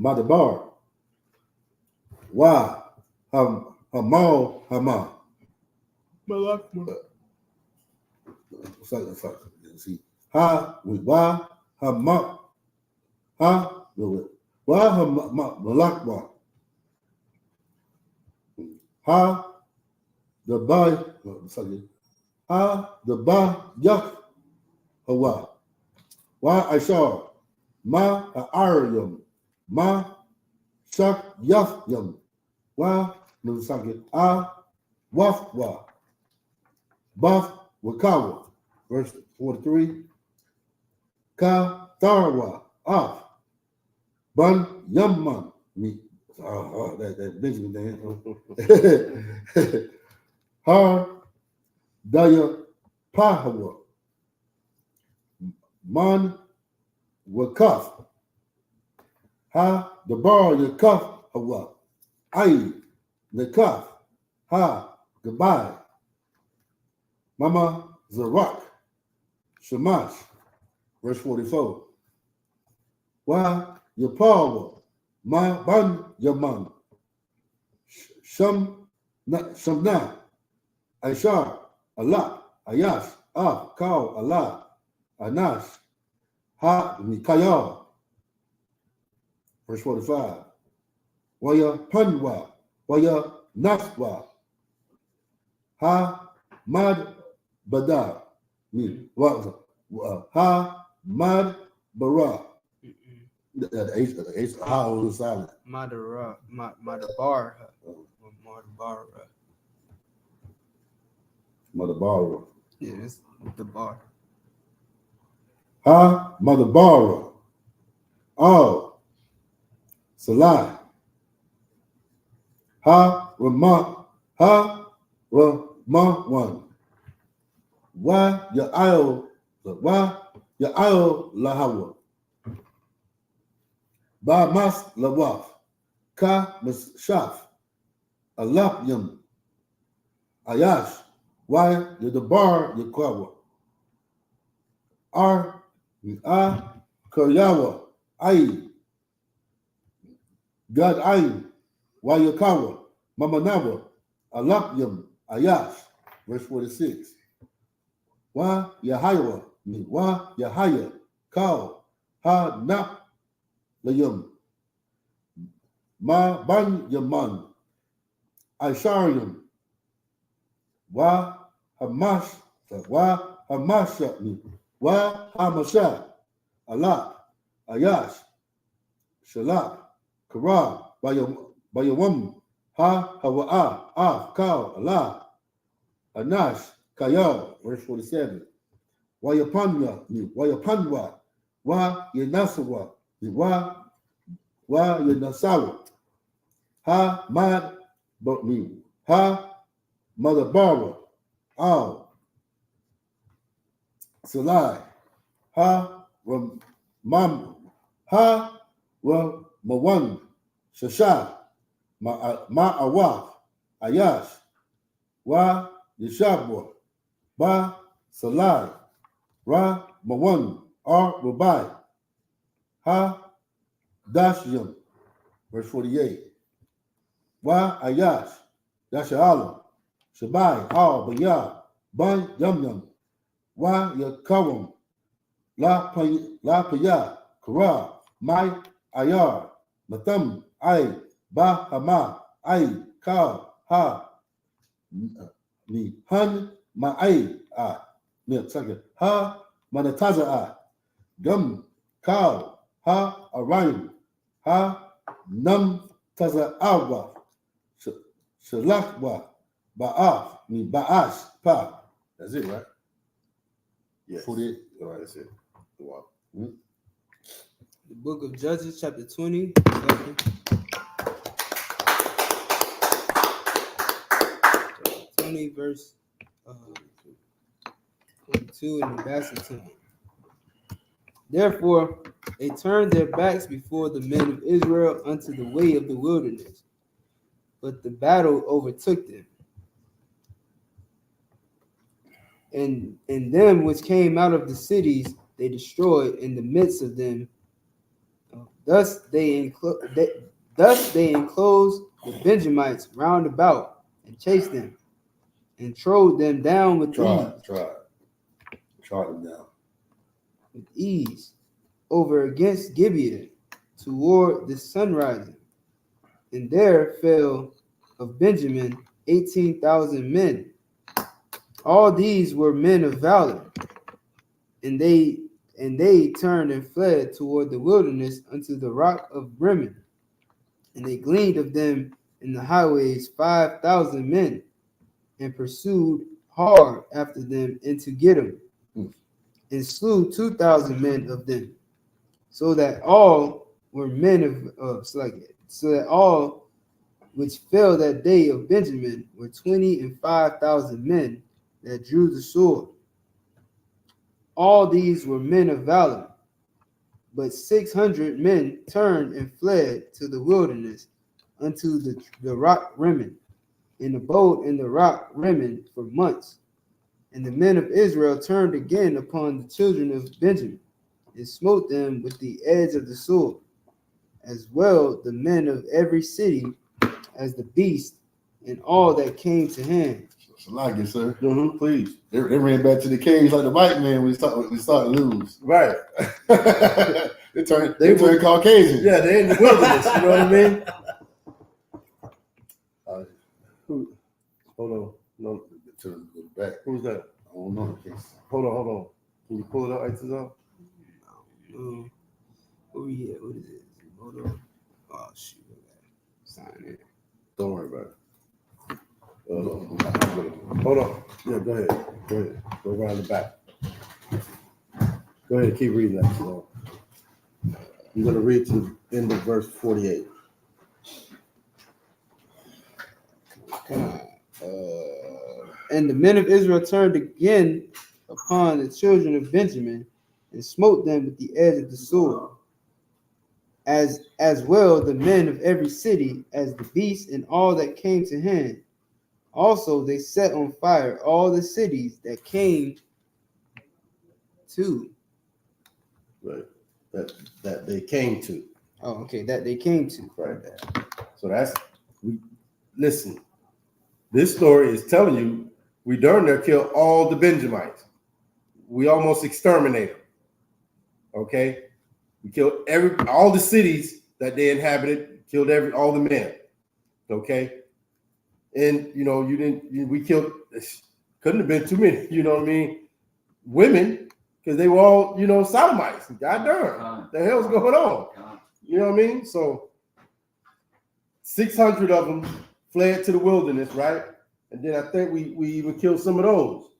Madabar, Wa, Hamal, Hama. See, Ha, Wa, Hama, Ha, Wa, Malakwa, Ha, the Ba, Ha, the Ba, Yak, Hawa, Wa, Ashar, Ma, Ha'aryam, Ma, Shak, Yam, Wa, Nusaki, A, Wafwa, Baf, Wakawa, verse 43, Ka, Tharwa, Af, Ban, Yamman, me, that Benjamin thing, Har, Daya, Pahawa, Man, Wakaf, Ha, the bar, Yakaf, Hawa, Ay, Nakaf, Ha, goodbye, Mama, Zarak, Shamash, verse 44. Wa, Yapawa, Ma, Ban, Yaman, Shamna, Aishar, Allah, Ayash, Ah, Kau, Allah, Anash, Ha, Mikayah, verse 45. Waya Panwa, Waya Naswa, Ha, Mad, Badar, Ha, Mad, Bara. The H, Ha on the silent. Madabar. Madabara. Yeah, it's the bar. Ha, Madabara. Oh, Salah. Ha, Rama one. Wa, Ya'il Lahawa. Ba Mas Lawaf. Ka, Mashaf. Alap Yam. Ayash. Why Yadabar Yakawa. Ar Karyawa. Ai. God Ai. Wayakawa. Mamanawa. Alapyam. Ayash. Verse 46. Wa Yahaya. Wa Yahaya. Kau. Ha Nap Layam. Ma Ban Yaman. Aisharium. Wa Hamash. Wa Hamasha. Wa Hamasha. Allah. Ayash. Shalak. Kara. Bayawam. Ha Hawa'a. Ah Kau. Allah. Anash. Kayal. Verse 47. Wayapanwa. Wa Yanasawa. Wa Yanasawa. Ha Mad Botmi. Ha Madabara. Al Salai. Ha Mam. Ha Mawan. Shasha. Ma'awaf. Ayash. Wa Yeshabwa. Ba Salai. Ra Mawan. Ar Rubai. Ha Dashyam, verse 48. Wa Ayash, Dashalam, Shabai, Al Bayah, Ban Yum Yum, Wa Yakawam, La Paya, Kara, Mai Ayar, Matam, Ai, Ba Hama, Ai, Ka, Ha, Ni Han, Ma'ai, second, Ha, Manataza, Gum, Cow, Ha, Arayim, Ha, Num, Taza Awa, Shalakwa, Ba'af, Ba'ash, Pa. That's it, right? Yes. 48. All right, that's it. Wow. The book of Judges, chapter 20. 20, verse 22 in the Basset. Therefore, they turned their backs before the men of Israel unto the way of the wilderness, but the battle overtook them. And them which came out of the cities they destroyed in the midst of them. Thus they enclosed the Benjamites round about and chased them and trode them down with Trod them down. ease over against Gibeah toward the sunrising. And there fell of Benjamin 18,000 men. All these were men of valor, and they turned and fled toward the wilderness unto the rock of Rimmon. And they gleaned of them in the highways 5,000 men, and pursued hard after them into Gittim, and slew 2,000 men of them, so that all were men of so that all which fell that day of Benjamin were 25,000 men that drew the sword. All these were men of valor, but 600 men turned and fled to the wilderness unto the rock Rimmon, and abode in the rock Rimmon for months. And the men of Israel turned again upon the children of Benjamin, and smote them with the edge of the sword, as well the men of every city as the beast, and all that came to hand. I like it, sir. Please. They ran back to the caves like the white man when we started to lose. Right. they turned Caucasian. Yeah, they're in the wilderness. You know what I mean? Hold on. No. To go back. Who's that? I don't know. Hold on. Can you pull it up, ISUP? Where we at? What is it? Hold on. Oh shoot. Sign it. Don't worry about it. Hold on. Yeah, go ahead. Go around the back. Go ahead. Keep reading that. So I'm going to read to the end of verse 48. And the men of Israel turned again upon the children of Benjamin, and smote them with the edge of the sword, as well the men of every city as the beasts and all that came to hand. Also they set on fire all the cities that came to. Right. That they came to. Oh, okay, that they came to. Right. So listen. This story is telling you we darn near killed all the Benjamites. We almost exterminated them. Okay? We killed all the cities that they inhabited, killed all the men. Okay? And we killed, couldn't have been too many, you know what I mean? Women, because they were all, sodomites. God darn. The hell's going on? You know what I mean? So 600 of them fled to the wilderness, right? And then I think we even killed some of those.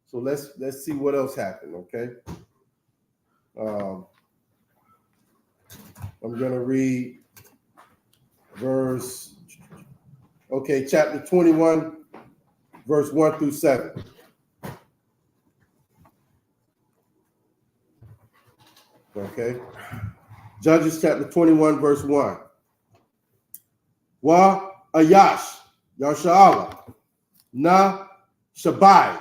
So let's see what else happened, okay? I'm gonna read chapter 21, verse 1 through 7. Okay. Judges chapter 21, verse 1. Wa Ayash, Yashala, Na Shabai,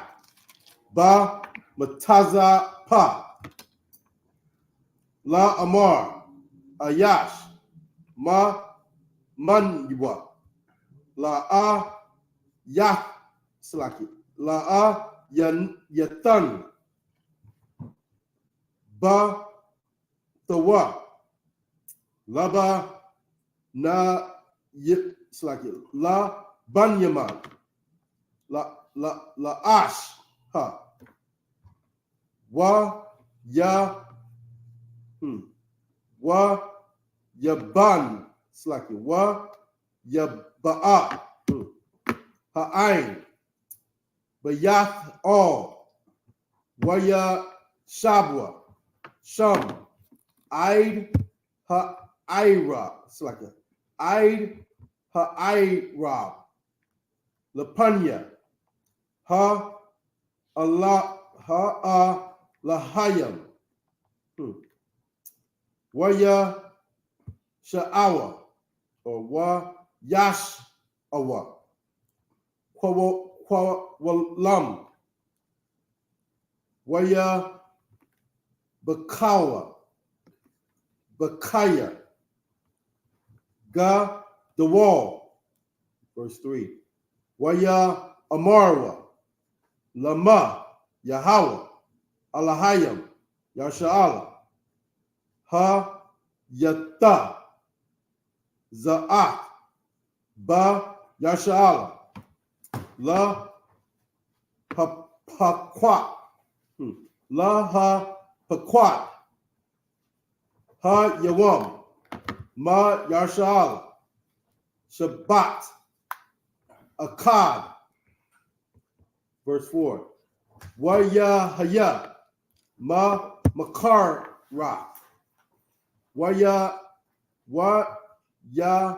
Ba Mataza Pa, La Amar, Ayash, Ma Manwa, La Yah Slaki, La Yatan, Ba Tawa, Laba Na Slaki, La Banyaman, La Ash Ha, Wa Ya Wa Yaban Slaki, Wa Yaba'a Ha'ain Bayath All Waya Shabwa Sham Aid Ha'ira Slaki, Aid Ha'ira Lapanya Ha Allah Ha Lahayam Waya Sha'awa or Wa Yash Awa Walam Waya Bakawa Bakaya Ga the wall. Verse 3. Waya Amarwa Lama Yahweh Alahayam Yasha'ala Ha Yata Za'at Ba Yasha'ala La Ha-Pakwat La Ha-Pakwat Ha Yawam Ma Yasha'ala Shabbat Akkad. Verse 4. Waya Haya Ma Makar Ra Waya Wa Ya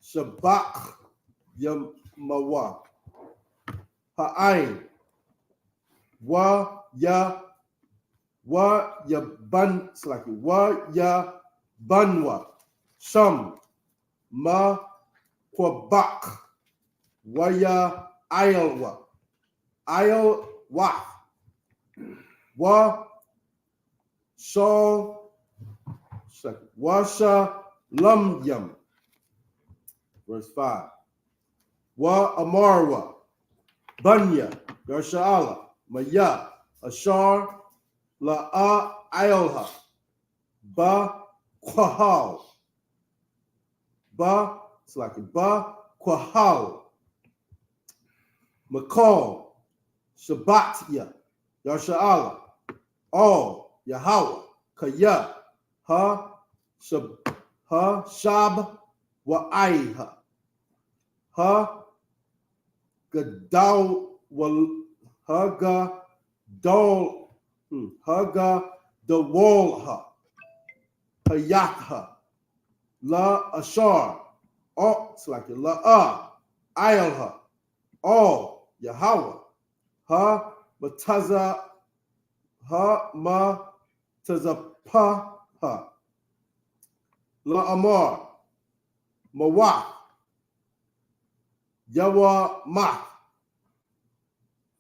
Shabak Yamawa Ha'ain Wa Ya Ban Slaki Wa Ya Banwa Sham Ma Kwabak Waya Ayalwa Ayalwa Wa Shaw Washa Lam. Verse 5. Wa Amarwa Banya Yasha'ala Maya Ashar La'a Ayalha Ba Kwahal Ba Slaki Ba Kwahal Makal Shabbatya Yasha'ala All Yahweh Kaya Ha Shab Wa Aiha Ha Gadaw Wal Haga Dol Haga the wall ha Hayatha La Ashar all it's like La Ayalha all Yahweh Ha Mataza Ha Ma Tazapa Ha La Amar Mawah Yawa Mah.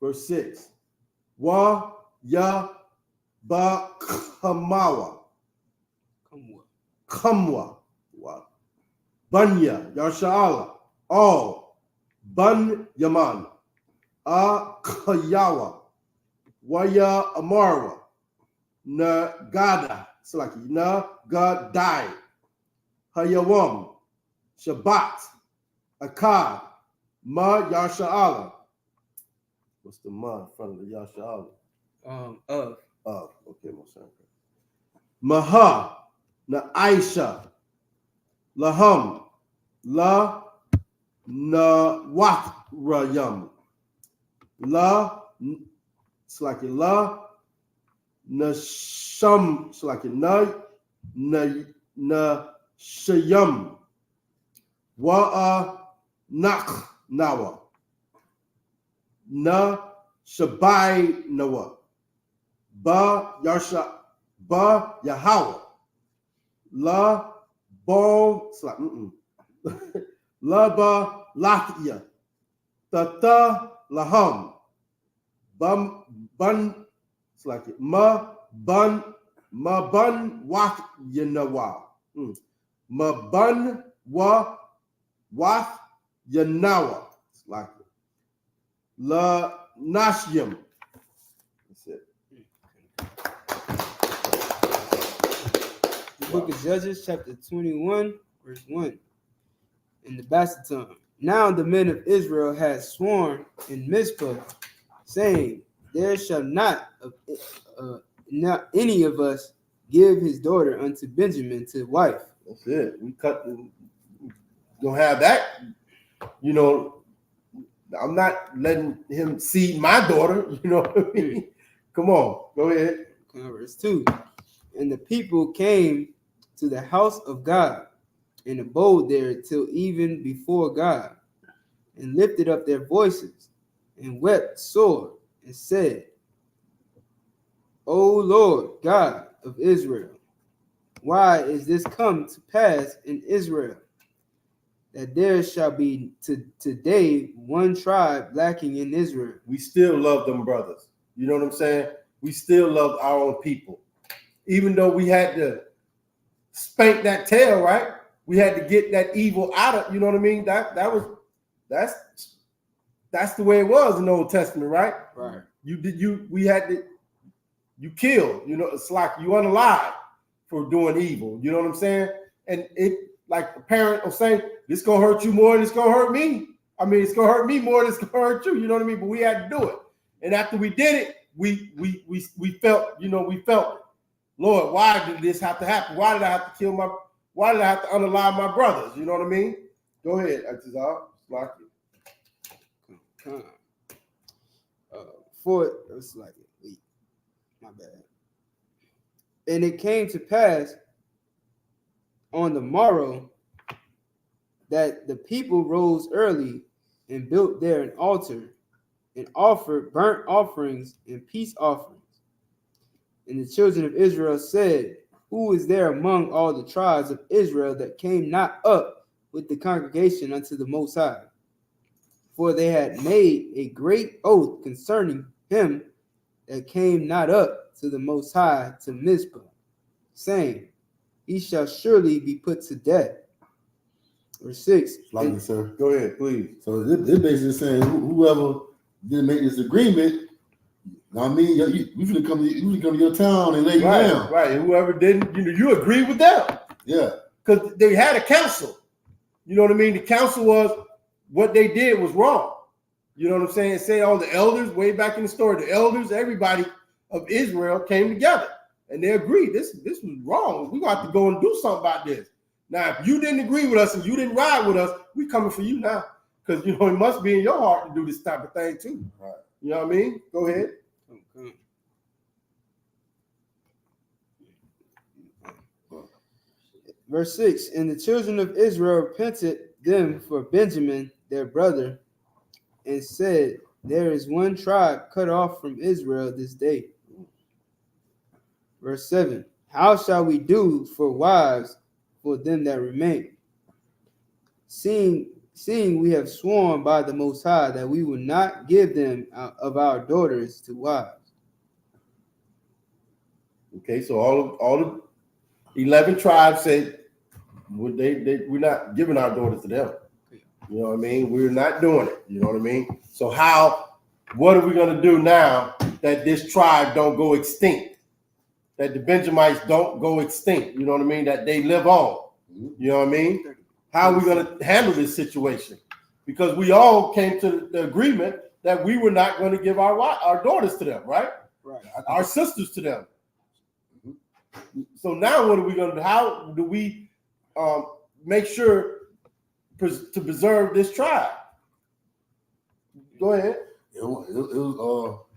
Verse 6. Wa Ya Ba Kamawa Kamwa Banya Yasha'ala all Ban Yaman Kayawa Waya Amarwa Na Gada Slaki Na Gadai Hayawam Shabbat Akkad Ma Yasha'ala. What's the ma in front of the Yasha'ala? Of. Okay, my son. Maha Na Aisha Laham La Na Watrayam La Slaki La Na Sham Slaki Na Shayam Wa'a Nak Nawa Na Shabai Nawa Ba Yasha Ba Yahweh La Bo La Ba Lathia Tata Laham Bam Bun Slaki Ma Bun Wat Yanawa Mabun wa wath yanawa. It's like La Nashyam. That's it. The book of Judges, chapter 21, verse 1. In the Basseton. Now the men of Israel had sworn in Mizpah, saying, there shall not any of us give his daughter unto Benjamin to wife. That's it. We gonna have that. You know, I'm not letting him see my daughter. You know what I mean? Come on, go ahead. Verse 2. And the people came to the house of God and abode there till even before God, and lifted up their voices and wept sore and said, O Lord God of Israel, why is this come to pass in Israel, that there shall be today one tribe lacking in Israel? We still love them brothers. You know what I'm saying? We still love our own people. Even though we had to spank that tail, right? We had to get that evil out of, you know what I mean? That's the way it was in the Old Testament, right? Right. You kill, you know, it's like you unalive for doing evil. You know what I'm saying? And it, like the parent will say, this gonna hurt you more than it's gonna hurt me. I mean, it's gonna hurt me more than it's gonna hurt you. You know what I mean? But we had to do it. And after we did it, we felt, you know, we felt it. Lord, why did this have to happen? Why did I have to why did I have to unalive my brothers? You know what I mean? Go ahead, Atizal. Like it. It's like it. My bad. And it came to pass on the morrow that the people rose early and built there an altar and offered burnt offerings and peace offerings. And the children of Israel said, who is there among all the tribes of Israel that came not up with the congregation unto the Most High? For they had made a great oath concerning him that came not up to the Most High to Mizpah, saying, he shall surely be put to death. Verse 6. Like it, sir. Go ahead, please. So this basically saying whoever didn't make this agreement, I mean, you should come to your town and lay you down. Right. Whoever didn't, you agree with them. Yeah. Because they had a council. You know what I mean? The council was what they did was wrong. You know what I'm saying? Say all the elders, way back in the story, the elders, everybody of Israel came together and they agreed. This was wrong. We're gonna have to go and do something about this. Now, if you didn't agree with us and you didn't ride with us, we coming for you now. Because it must be in your heart to do this type of thing too. Right. You know what I mean? Go ahead. Okay. Verse 6. And the children of Israel repented them for Benjamin their brother, and said, there is one tribe cut off from Israel this day. Verse 7. How shall we do for wives for them that remain? Seeing we have sworn by the Most High that we will not give them of our daughters to wives. Okay, so all the 11 tribes said we're not giving our daughters to them. You know what I mean? We're not doing it. You know what I mean? So what are we going to do now that this tribe don't go extinct? That the Benjamites don't go extinct? You know what I mean? That they live on. You know what I mean? How are we going to handle this situation? Because we all came to the agreement that we were not going to give our daughters to them, right? Right. Our sisters to them. So now what are we going to do? How do we make sure to preserve this tribe? Go ahead. It was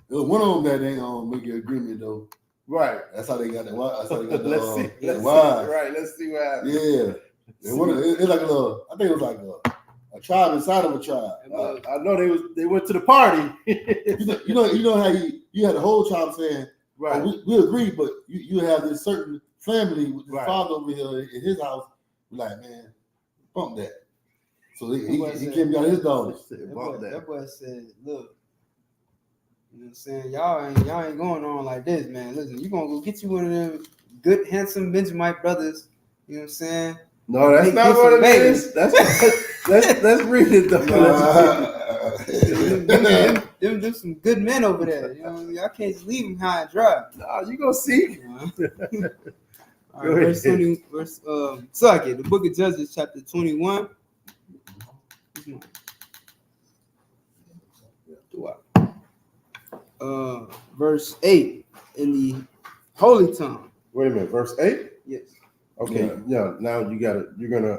one of them that ain't make an agreement though. Right. That's how they got that. That's how they got Let's see. Right. Let's see what happens. Yeah. It's like I think it was like a tribe inside of a tribe. I know they went to the party. you know how you had the whole tribe saying, right, oh, we agree, but you have this certain family with the right, father over here in his house. Like, man, bump that. So he came out his daughters. That boy said, look, you know what I'm saying? Y'all ain't going on like this, man. Listen, you gonna go get you one of them good, handsome Benjamite brothers. You know what I'm saying? No, that's Make not different what it babies. is. Let's read it though. Them some good men over there. You know, y'all can't just leave them high and dry. No, you gonna see. All right, verse 20, Suck it. The book of Judges, chapter 21. Verse 8 in the holy tongue. Wait a minute, verse 8? Yes. Okay, yeah. Now you're gonna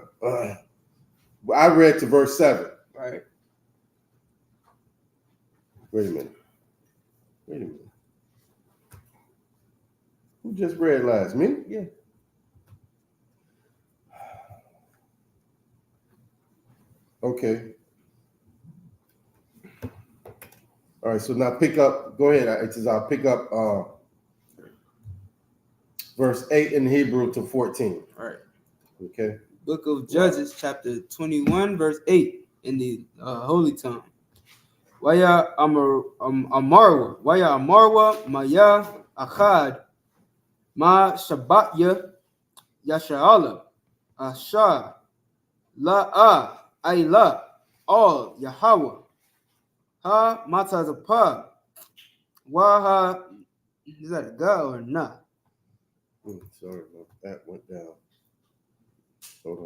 I read to verse 7. Right. Wait a minute. Who just read last? Me? Yeah. Okay. All right, so now pick up, go ahead. I'll pick up verse 8 in Hebrew to 14. All right. Okay. Book of Judges, chapter 21, verse 8 in the holy tongue. Waya Amarwa, Maya Achad, Ma Shabbatya, Yashaala, Asha, La'a, Ayla, All, Yahweh, Ha Matazapa, Waha, is that a God or not? Sorry about that, went down. Hold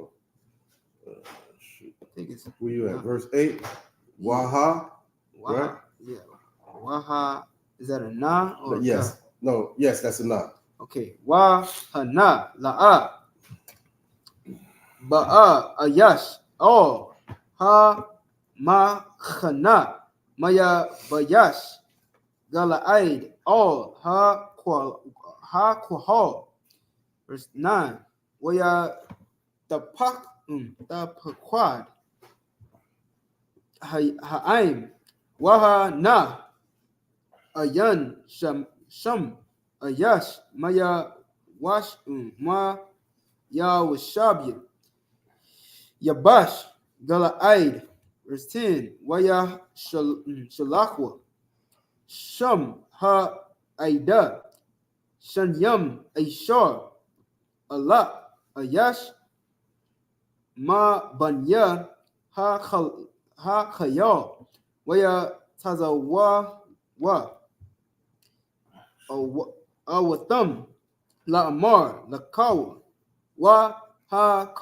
on. Shoot. I think it's Where you at? Verse 8. Waha. Waha. Right? Yeah. Waha, is that a na or Yes. ka? No, yes, that's enough. Okay. Wahana, La'a, Ba'a, Ayash, All, Ha Ma Khana, Maya Bayash, Gala'id, All, Ha Quahal. Verse 9. Waya Tapaquad, Ha'aim, Waha Na, Ayan, Sham, Ayash, Maya Wash, Ma Ya Washabia, Yabash, Gala'id. Verse 10. Waya Shalakwa, Sham, Ha Aida, Shanyam, Aishar, Allah, Ayash, Ma Banya, Ha Khayal, Waya Tazawa, Awatham, La Amar, La Kawa, Wa Ha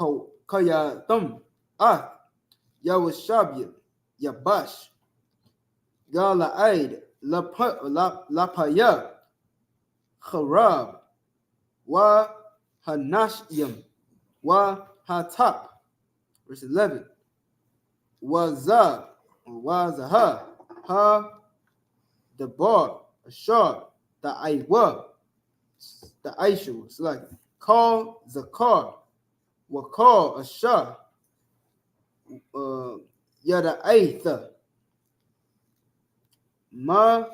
Kayatham, Ah, Yawashabia, Yabash, Gala'id, Lapaya, Kharab, Wa Hanashyam, Wa Hatap. Verse 11. Wazaha, Ha Dabar, Ashar, the Iwa, the Aishu. It's like call Zakar, Wakar, Ashar, Yada Aitha, Ma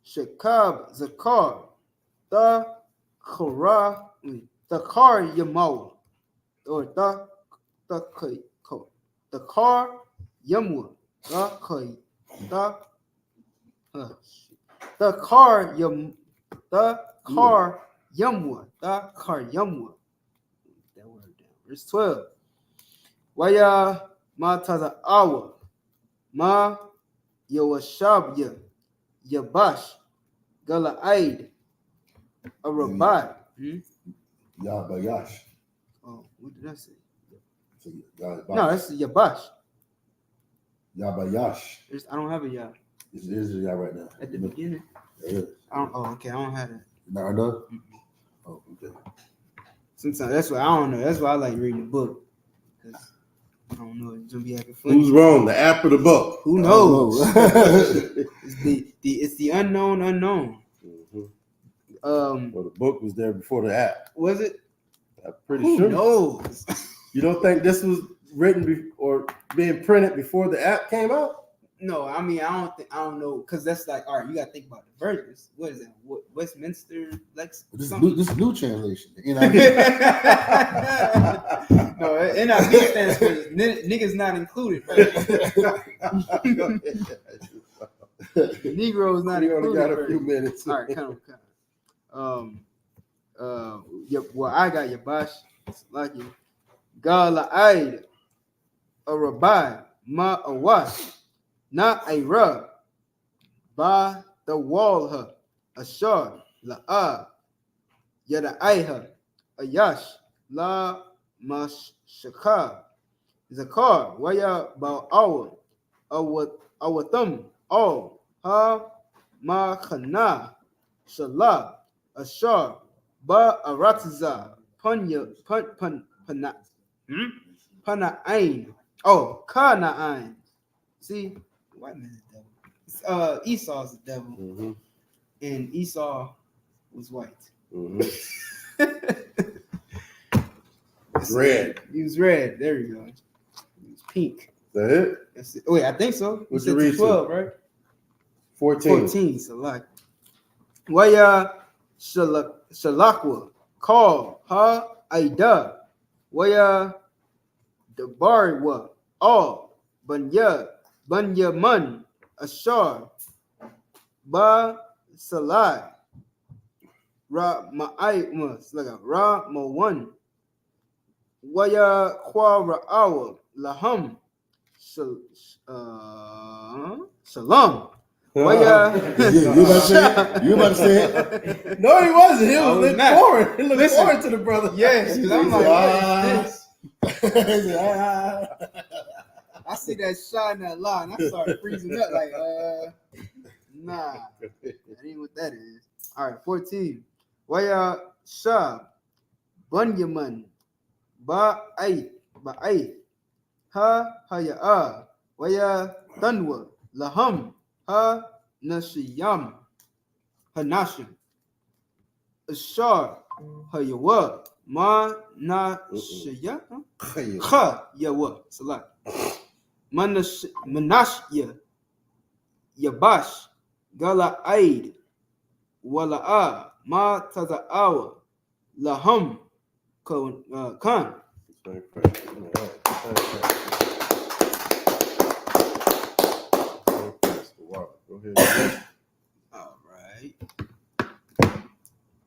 Shakab, Zakar, the Khara, the Kar Yamaw, or the Kar Yamwa, the Kar Yamwa. That word down. Verse 12. Waya Ma Taza Awa, Ma Yawashabya, Yabash, Gala'id, Arabat. Yabayash. Oh, what did I say? So, Yabash. No, that's Yabash. Yabayash. I don't have a Yah. It is a Yah right now. At the beginning. It is. Okay, I don't have that. Not enough? Oh, okay. Sometimes that's why I don't know. That's why I like reading the book. Because I don't know, it's gonna be acting funny. Who's wrong? The app or the book? Who knows? Oh. It's the unknown unknown. Well, the book was there before the app. Was it? I'm pretty Who sure. knows? You don't think this was written or being printed before the app came out? No, I mean I don't know, because that's like, all right, you gotta think about the versions. What is that? Westminster Lex? This is new translation. No, NIV stands for niggas not included. Negroes not We included. only got a few minutes. All right, come on. Well, I got Yabash. like you. Gala'id, a rabbi, ma awash, not a rub, by the wall her, ashar, la'a, yada'aiha, ayash, la mashaka, zakar, waya ba'awa, awatham, all, ha, ma khana, shalab, ashar, ba aratiza, panya, pana'ain, oh, kana'ain. See, white man's the devil. Esau's the devil, Mm-hmm. and Esau was white. Mm-hmm. Red. He was red. There you go. He was pink. Is that it? That's it. Wait, I think so. You What'd you said read to? 12, right? 14. 14. So like, Waya Shalakwa, call ha Aida, Waya Dabariwa, all Banya Man, Ashar, Ba Salai, Ra Ma'aimas, like a Ra Mawan, Waya Kwa Ra'awa, Laham, Shalom. Waya. You about to say it? No, he wasn't. He I was was looking not. forward. He looked Listen. forward to the brother. Yes, 'cause I'm like, what is this? Ah. I see that shot in that line. I start freezing up like, nah. That ain't what that is. All right, 14. Waya Shah Bunyaman Ba'ay Ha Haya'a Waya Tanwa Laham Ha Nashiyam Hanashim Ashar Hayawa Ma Nashiyah Kha Yawa Salat Manashya Yabash Gala Aid Wala'a Ma Taza'awa Laham Khan. Go ahead. All right.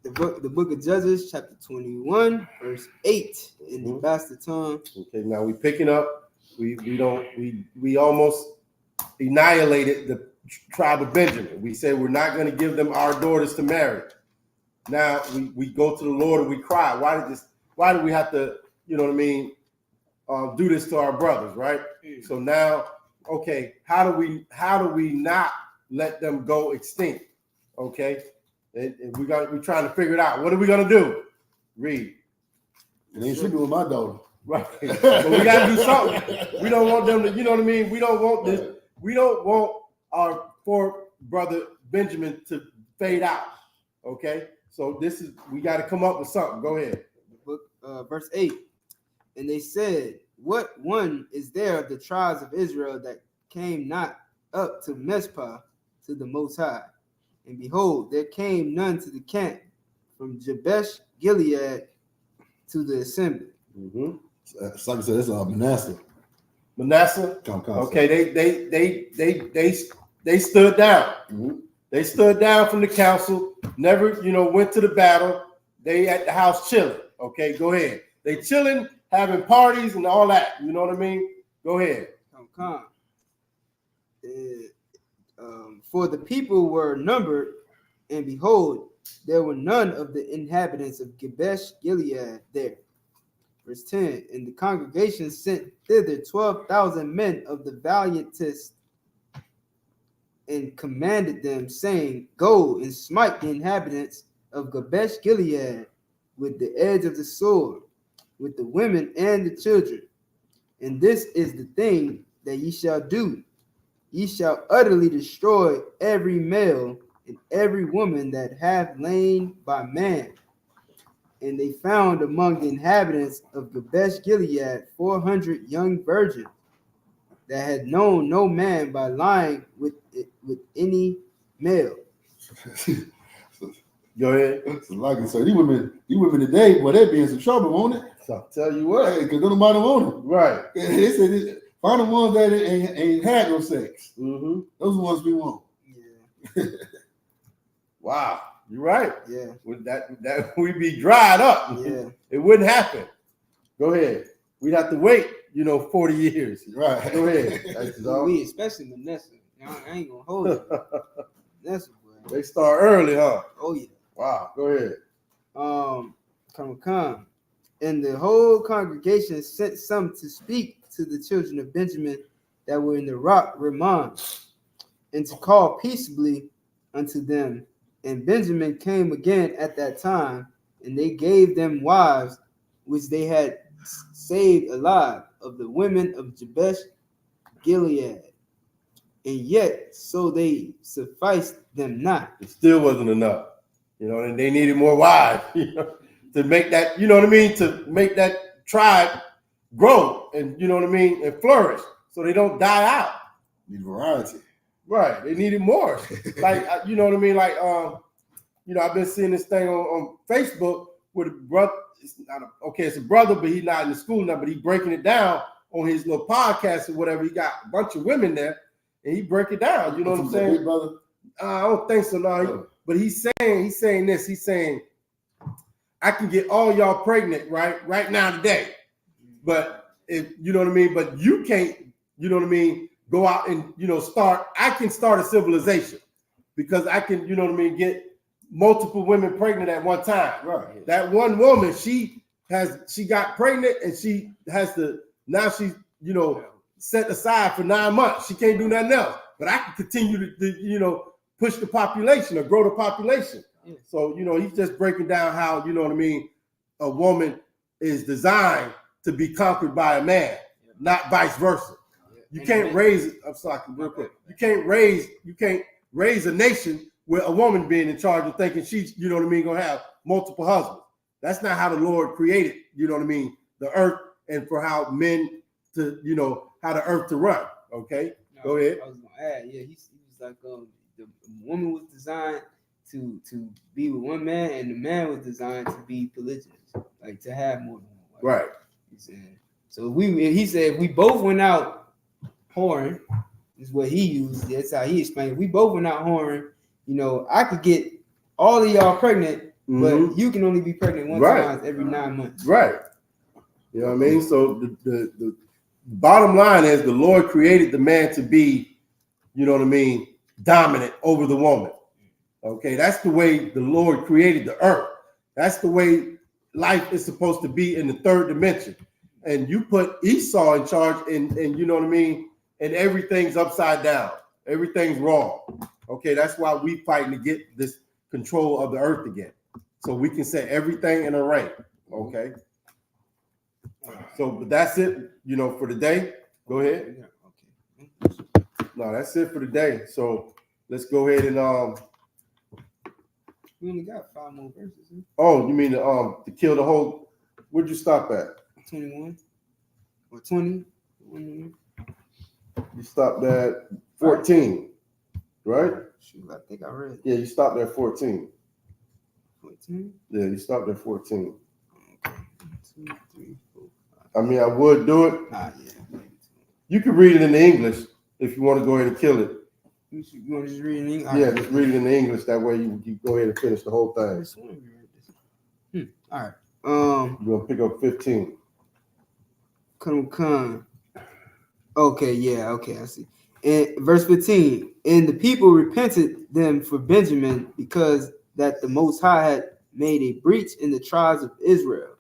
The book of Judges, chapter 21, verse 8 in the bastard tongue. Okay, now we picking up. We almost annihilated the tribe of Benjamin. We said we're not going to give them our daughters to marry. Now we go to the Lord and we cry. Why do we have to, you know what I mean, do this to our brothers, right? So now, okay, how do we not let them go extinct? Okay, and we're trying to figure it out. What are we gonna do? Read. And they should be with my daughter. Right. But we gotta do something. We don't want them to, you know what I mean? We don't want this. We don't want our poor brother Benjamin to fade out. Okay. So we got to come up with something. Go ahead. Book, verse 8. And they said, what one is there of the tribes of Israel that came not up to Mizpah to the Most High? And behold, there came none to the camp from Jabesh Gilead to the assembly. Mm-hmm. It's like I said, it's Manasseh. Manasseh. Okay, they stood down. Mm-hmm. They stood down from the council. Never, went to the battle. They at the house chilling. Okay, go ahead. They chilling, having parties and all that. You know what I mean? Go ahead. Come. For the people were numbered, and behold, there were none of the inhabitants of Jabesh Gilead there. Verse 10, and the congregation sent thither 12,000 men of the valiantest, and commanded them, saying, go and smite the inhabitants of Jabesh Gilead with the edge of the sword, with the women and the children. And this is the thing that ye shall do. Ye shall utterly destroy every male and every woman that hath lain by man. And they found among the inhabitants of Jabesh Gilead 400 young virgins that had known no man by lying with any male. Go ahead. So like I said, these women today, well, they'd be in some trouble, won't it? So I'll tell you what. Because nobody want them. Right. They said, find the ones that ain't had no sex. Mm-hmm. Those are the ones we want. Yeah. Wow. You're right. Yeah. With that we'd be dried up. Yeah. It wouldn't happen. Go ahead. We'd have to wait, 40 years. Right. Go ahead. That's all. We, especially Manessa. I ain't gonna hold you. Manessa, boy. They start early, huh? Oh yeah. Wow. Go ahead. Come. And the whole congregation sent some to speak to the children of Benjamin that were in the rock Rimmon, and to call peaceably unto them. And Benjamin came again at that time, and they gave them wives which they had saved alive of the women of Jabesh Gilead. And yet so they sufficed them not. It still wasn't enough. And they needed more wives, to make that, to make that tribe grow and, and flourish so they don't die out. Need variety. Right. They needed more. Like, you know what I mean? Like, I've been seeing this thing on Facebook with a brother. It's a brother, but he's not in the school now, but he's breaking it down on his little podcast or whatever. He got a bunch of women there and he break it down. You know what I'm saying? Big brother? I don't think so. No. But he's saying this. He's saying, I can get all y'all pregnant right now today. But if you know what I mean, but you can't, go out and I can start a civilization because I can, get multiple women pregnant at one time. Right. That one woman, she got pregnant and she has to now she's set aside for 9 months. She can't do nothing else. But I can continue to push the population or grow the population. Yeah. So, he's just breaking down how, a woman is designed to be conquered by a man, not vice versa. You can't raise, I'm sorry, real quick. You can't raise a nation with a woman being in charge and thinking she's, gonna have multiple husbands. That's not how the Lord created, the earth and for how men to, how the earth to run. Okay, go ahead. I was gonna add, he was like, the woman was designed to be with one man, and the man was designed to be polygynous, like to have more than one wife. Right. He said. So he said if we both went out whoring, is what he used. That's how he explained. If we both went out whoring, I could get all of y'all pregnant, but you can only be pregnant one time every 9 months. Right. You know what I mean? So the bottom line is the Lord created the man to be, dominant over the woman. Okay, that's the way the Lord created the earth. That's the way life is supposed to be in the third dimension. And you put Esau in charge and and everything's upside down. Everything's wrong. Okay, that's why we fighting to get this control of the earth again. So we can set everything in a rank. Okay. So that's it, for the day. Go ahead. Yeah, okay. No, that's it for the day. So let's go ahead and We only got 5 more verses. Huh? Oh, you mean to kill the whole? Where'd you stop at? 21 or 20. You stopped at 14, right? Shoot, I think I read Yeah, you stopped at 14. 14. Yeah, you stopped at 14. Okay. 2, 3, 4, 5. I mean, I would do it. Yeah. You can read it in the English if you want to go ahead and kill it. You want to just read it in English? Yeah, just read it in the English. That way you go ahead and finish the whole thing. All right. You're gonna pick up 15. Come. Okay, yeah, okay, I see. And verse 15, and the people repented them for Benjamin because that the Most High had made a breach in the tribes of Israel.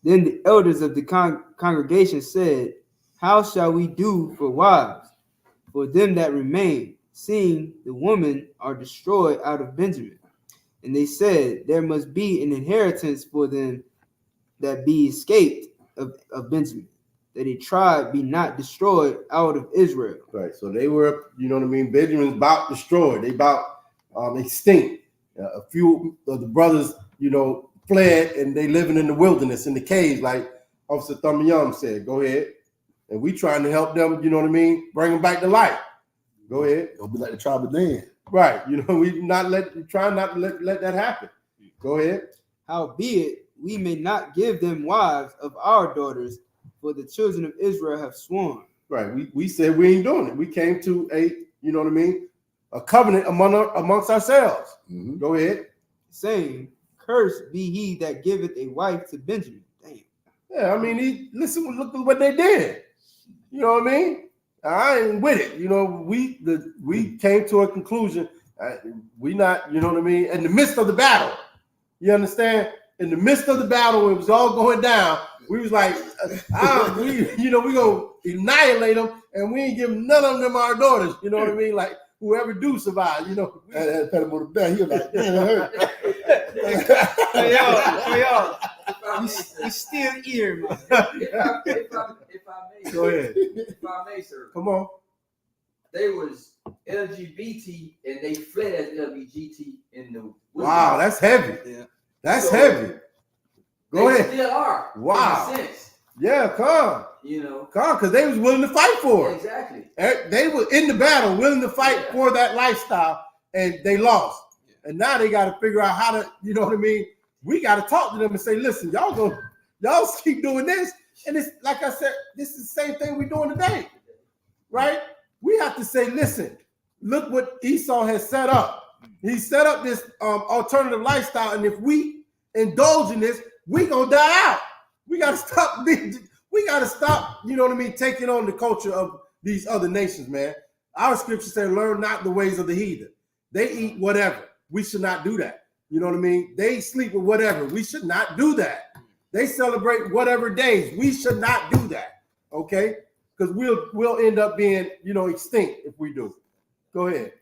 Then the elders of the congregation said, how shall we do for wives, for them that remain, seeing the women are destroyed out of Benjamin? And they said, there must be an inheritance for them that be escaped of Benjamin, that a tribe be not destroyed out of Israel. Right. So they were, Benjamin's about destroyed. They about extinct. A few of the brothers, fled and they living in the wilderness, in the caves, like Officer Thumbiyam said. Go ahead. And we trying to help them, bring them back to life. Go ahead. It'll be like the tribe of Dan. Right. We try not to let that happen. Go ahead. Howbeit, we may not give them wives of our daughters, for the children of Israel have sworn. Right. We said we ain't doing it. We came to a covenant amongst ourselves. Mm-hmm. Go ahead. Saying, cursed be he that giveth a wife to Benjamin. Damn. Yeah, I mean, look at what they did. You know what I mean? I ain't with it. You know, we came to a conclusion. We not, you know what I mean? In the midst of the battle, you understand? In the midst of the battle, when it was all going down, we was like, we gonna annihilate them, and we ain't giving none of them our daughters. You know what I mean? Like whoever do survive, you know. And pat him on the back. He was like, man, it hurt. Hey, y'all, we still here, man. If I may, Go ahead. if I may, sir. Come on. They was LGBT and they fled as LGBT in the wilderness. Wow, that's heavy. Yeah. That's So, heavy. Go they ahead. still are. Wow. In a sense, Yeah, come, because they was willing to fight for it. Exactly. They were in the battle, willing to fight for that lifestyle, and they lost. And now they got to figure out how to, you know what I mean? We got to talk to them and say, listen, y'all keep doing this. And it's like I said, this is the same thing we're doing today, right? We have to say, listen, look what Esau has set up. He set up this alternative lifestyle, and if we indulge in this, we gonna die out. We gotta stop. We gotta stop. You know what I mean? Taking on the culture of these other nations, man. Our scripture said, "Learn not the ways of the heathen." They eat whatever. We should not do that. You know what I mean? They sleep with whatever. We should not do that. They celebrate whatever days. We should not do that. Okay? Because we'll end up being, extinct if we do. Go ahead.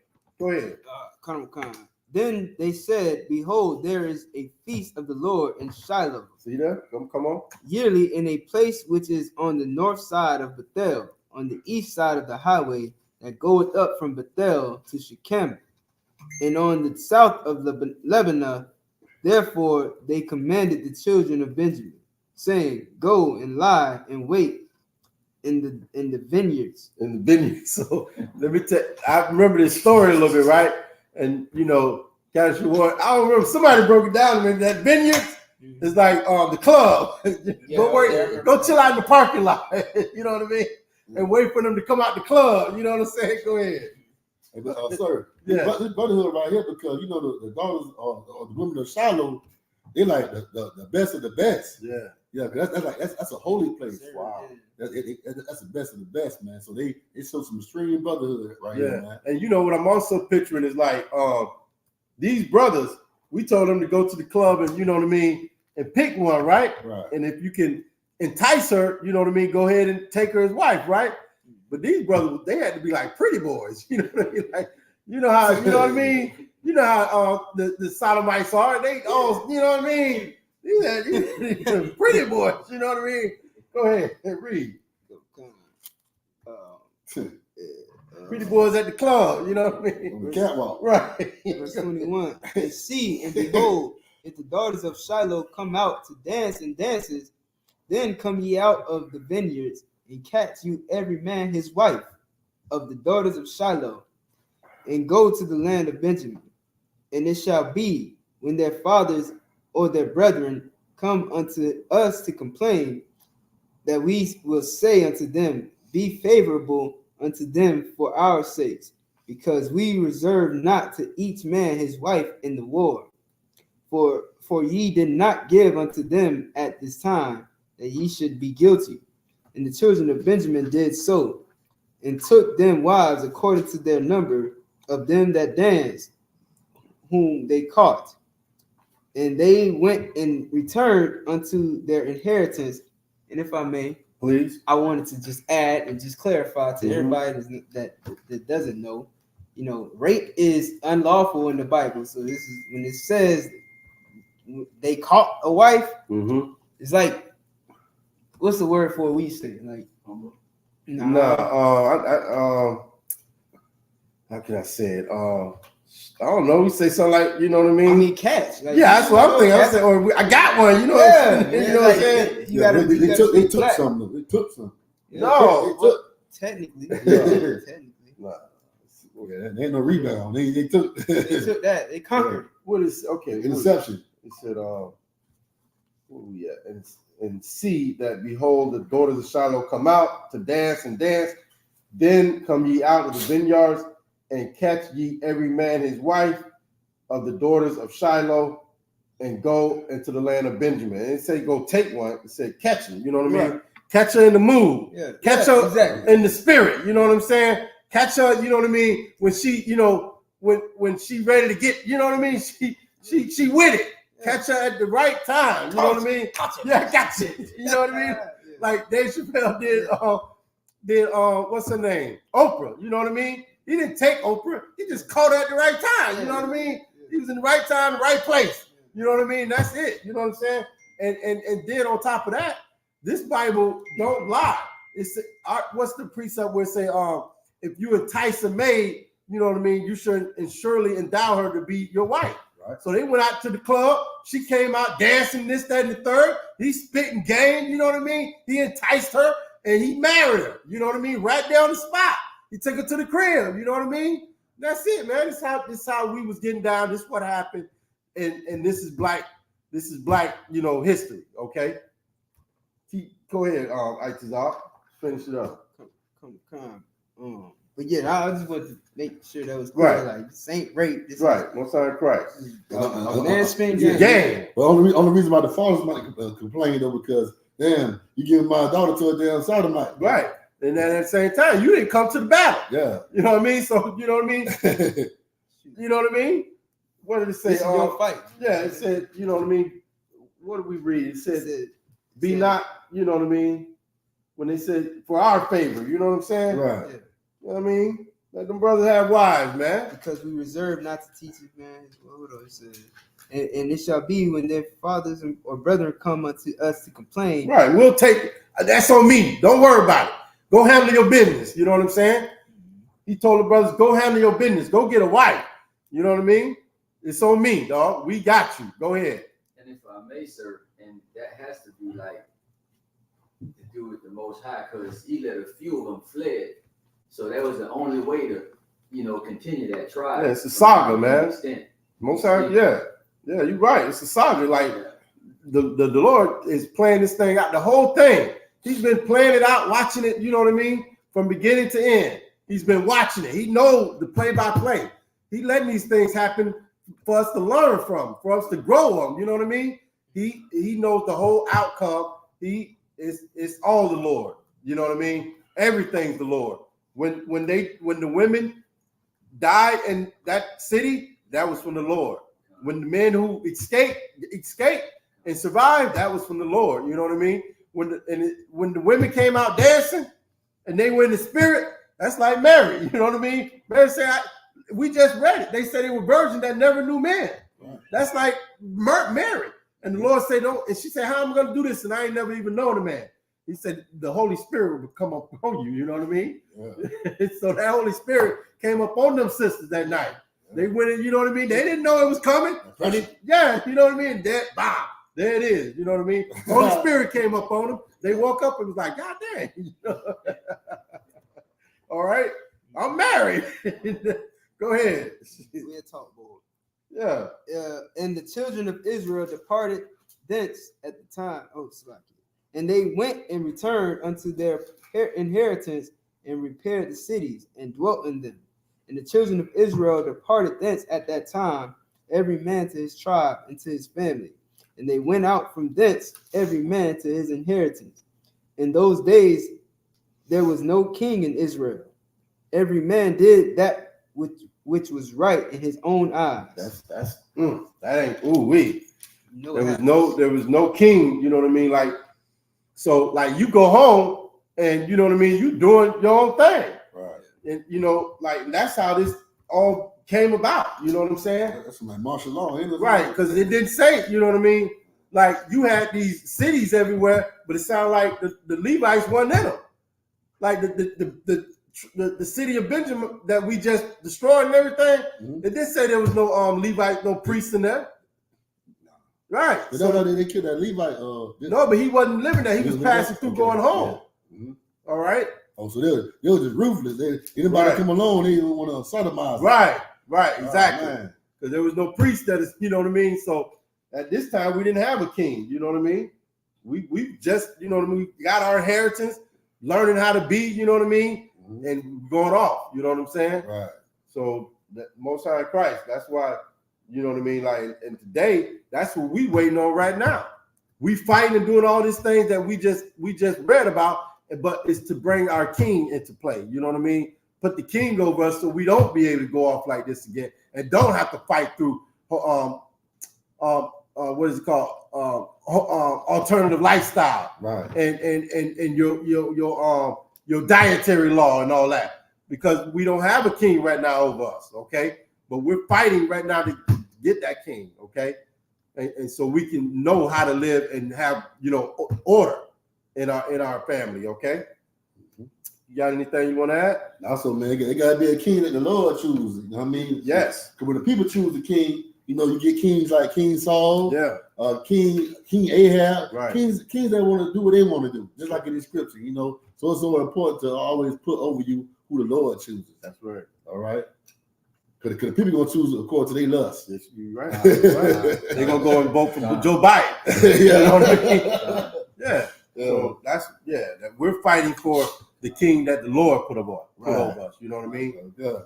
Then they said, behold, there is a feast of the Lord in Shiloh. See that? Come on. Yearly in a place which is on the north side of Bethel, on the east side of the highway that goeth up from Bethel to Shechem, and on the south of Lebanon. Therefore they commanded the children of Benjamin, saying, go and lie and wait in the vineyards. In the vineyards. So let me tell. I remember this story a little bit, right? And I don't remember, somebody broke it down to me. That vineyards is like the club. Go chill out in the parking lot. You know what I mean? And wait for them to come out the club. You know what I'm saying? Go ahead. Sir, Yeah. This brotherhood right here, because the daughters or the women of Shiloh, they like the best of the best. Yeah. Yeah, that's a holy place. Wow. That's the best of the best, man. So they show some extreme brotherhood right here, man. And what I'm also picturing is like these brothers, we told them to go to the club and you know what I mean, and pick one, right? Right. And if you can entice her, you know what I mean, go ahead and take her as wife, right? But these brothers, they had to be like pretty boys, you know what I mean? Like, you know what I mean? You know how the sodomites are. They all, you know what I mean? These are pretty boys, you know what I mean? Go ahead and read. Pretty boys at the club, you know what I mean? On the catwalk. Right. Verse 21. And see, and behold, if the daughters of Shiloh come out to dance and dances, then come ye out of the vineyards, and catch you every man his wife of the daughters of Shiloh, and go to the land of Benjamin. And it shall be, when their fathers or their brethren come unto us to complain, that we will say unto them, be favorable unto them for our sakes, because we reserve not to each man his wife in the war. For ye did not give unto them at this time, that ye should be guilty. And the children of Benjamin did so, and took them wives according to their number of them that danced, whom they caught. And they went and returned unto their inheritance. And if I may, Please. I wanted to just add and just clarify to everybody that doesn't know, rape is unlawful in the Bible. So this is when it says they caught a wife. It's like, what's the word for it? We say like, how can I say it? I don't know. We say something like, you know what I mean? I mean, catch. Like, yeah, that's what I'm thinking. I said, I got one. You know what I'm saying? You know what I'm saying? They took some. They took some. No, technically. There ain't no rebound. They took. They took that. They conquered. What is interception? It said, and see that behold, the daughters of Shiloh come out to dance and dance. Then come ye out of the vineyards and catch ye every man his wife of the daughters of Shiloh, and go into the land of Benjamin. And it say go take one. It said catch him. You know what I mean? Catch her in the mood. Yeah. Catch her exactly. in the spirit. You know what I'm saying? Catch her. You know what I mean? When she, you know, when she ready to get, you know what I mean? She with it. Catch her at the right time. You know what I mean? Yeah, gotcha. You know what I mean? Like Dave Chappelle did what's her name? Oprah. You know what I mean? He didn't take Oprah. He just caught her at the right time. You know what I mean? He was in the right time, the right place. You know what I mean? That's it. You know what I'm saying? And then on top of that, this Bible don't lie. It's what's the precept where it say if you entice a maid, you know what I mean, you should surely endow her to be your wife. Right. So they went out to the club. She came out dancing, this, that, and the third. He spitting game, you know what I mean? He enticed her and he married her. You know what I mean? Right there on the spot. He took her to the crib. You know what I mean? That's it, man. This is how we was getting down. This is what happened, and this is black. This is black, you know, history. Okay. Go ahead, Isupk. Finish it up. Come. But yeah, I just wanted to make sure that was clear. Right. Like this ain't rape. This right. Most time Christ. Man, spin game. Well, only reason why the fathers might complain though, because damn, you giving my daughter to a damn sodomite. Right. And then at the same time, you didn't come to the battle. Yeah. You know what I mean? So you know what I mean? You know what I mean? What did it say? This is your fight. Yeah, it said, you know what I mean? What did we read? It said, be not, you know what I mean? When they said for our favor, you know what I'm saying? Right. Yeah. You know what I mean? Let them brothers have wives, man. Because we reserve not to teach it, man. Hold on, it says, and it shall be when their fathers or brethren come unto us to complain. Right, we'll take it. That's on me. Don't worry about it. Go handle your business. You know what I'm saying? He told the brothers, go handle your business. Go get a wife. You know what I mean? It's on me, dog. We got you. Go ahead. And if I may, sir, and that has to be like to do with the Most High, because he let a few of them fled. So that was the only way to, you know, continue that trial. Yeah, it's a saga, man. Most High, yeah, you're right. It's a saga. Like the Lord is playing this thing out, the whole thing. He's been playing it out, watching it. You know what I mean, from beginning to end. He's been watching it. He knows the play by play. He letting these things happen for us to learn from, for us to grow them. You know what I mean? He knows the whole outcome. It's all the Lord. You know what I mean? Everything's the Lord. When the women died in that city, that was from the Lord. When the men who escaped and survived, that was from the Lord. You know what I mean? When the women came out dancing and they were in the spirit, that's like Mary. You know what I mean? Mary said, we just read it. They said they were virgins that never knew men. That's like Mary. And the Lord said, "No." And she said, "How am I going to do this? And I ain't never even known a man." He said, "The Holy Spirit will come up on you." You know what I mean? Yeah. So that Holy Spirit came up on them sisters that night. Yeah. They went in, you know what I mean? They didn't know it was coming. You know what I mean? There it is. You know what I mean? Holy Spirit came up on them. They woke up and was like, "God dang." All right. I'm married. Go ahead. We'll talk, boy. Yeah. And the children of Israel departed thence at the time. And they went and returned unto their inheritance and repaired the cities and dwelt in them. And the children of Israel departed thence at that time, every man to his tribe and to his family. And they went out from thence, every man to his inheritance. In those days, there was no king in Israel. Every man did that which was right in his own eyes. That ain't we. There was no king. You know what I mean? Like, so like you go home and you know what I mean. You doing your own thing, right? And you know, like that's how this all came about. You know what I'm saying? That's like martial law, ain't it? Right? Because it didn't say. You know what I mean? Like you had these cities everywhere, but it sounded like the Levites weren't in them. Like the city of Benjamin that we just destroyed and everything, it did say there was no Levite, no priest in there. Right. But so, they killed that Levite. No, but he wasn't living there. He was passing through, going home. Yeah. All right. Oh, so they were just ruthless. Anybody come along, they didn't want to sodomize. Right, exactly. Because there was no priest that is, you know what I mean? So at this time, we didn't have a king, you know what I mean? We just, you know what I mean? We got our inheritance, learning how to be, you know what I mean? And going off, you know what I'm saying? Right. So that Most High Christ, that's why, You know what I mean? Like, and today, that's what we waiting on right now. We fighting and doing all these things that we just read about, but it's to bring our king into play. You know what I mean? Put the king over us so we don't be able to go off like this again and don't have to fight through what is it called? Alternative lifestyle, Right. And your dietary law and all that, because we don't have a king right now over us, okay? But we're fighting right now to get that king, okay? And so we can know how to live and have, you know, order in our family, okay? You got anything you want to add? Also, man, it got to be a king that the Lord chooses. You know what I mean? Yes. Because when the people choose the king, you know, you get kings like King Saul, Yeah. King Ahab, Right. kings that want to do what they want to do, just like in the scripture, you know. So it's so important to always put over you who the Lord chooses. That's right. All right. Because the people going to choose according to their lust. Yes, you're right. They're going to go and vote for Joe Biden. You know what I mean? Yeah. So that we're fighting for the king that the Lord put over us. You know what I mean? Yeah.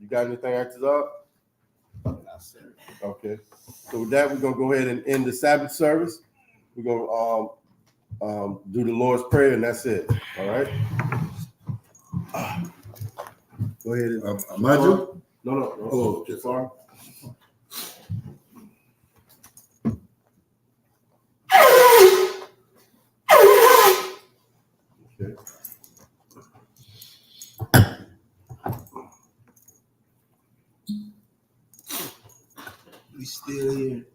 You got anything after that? Okay. So with that, we're gonna go ahead and end the Sabbath service. We're gonna do the Lord's Prayer, and that's it. All right. Go ahead. Maju? No. Oh, Jafar. Okay. We still here.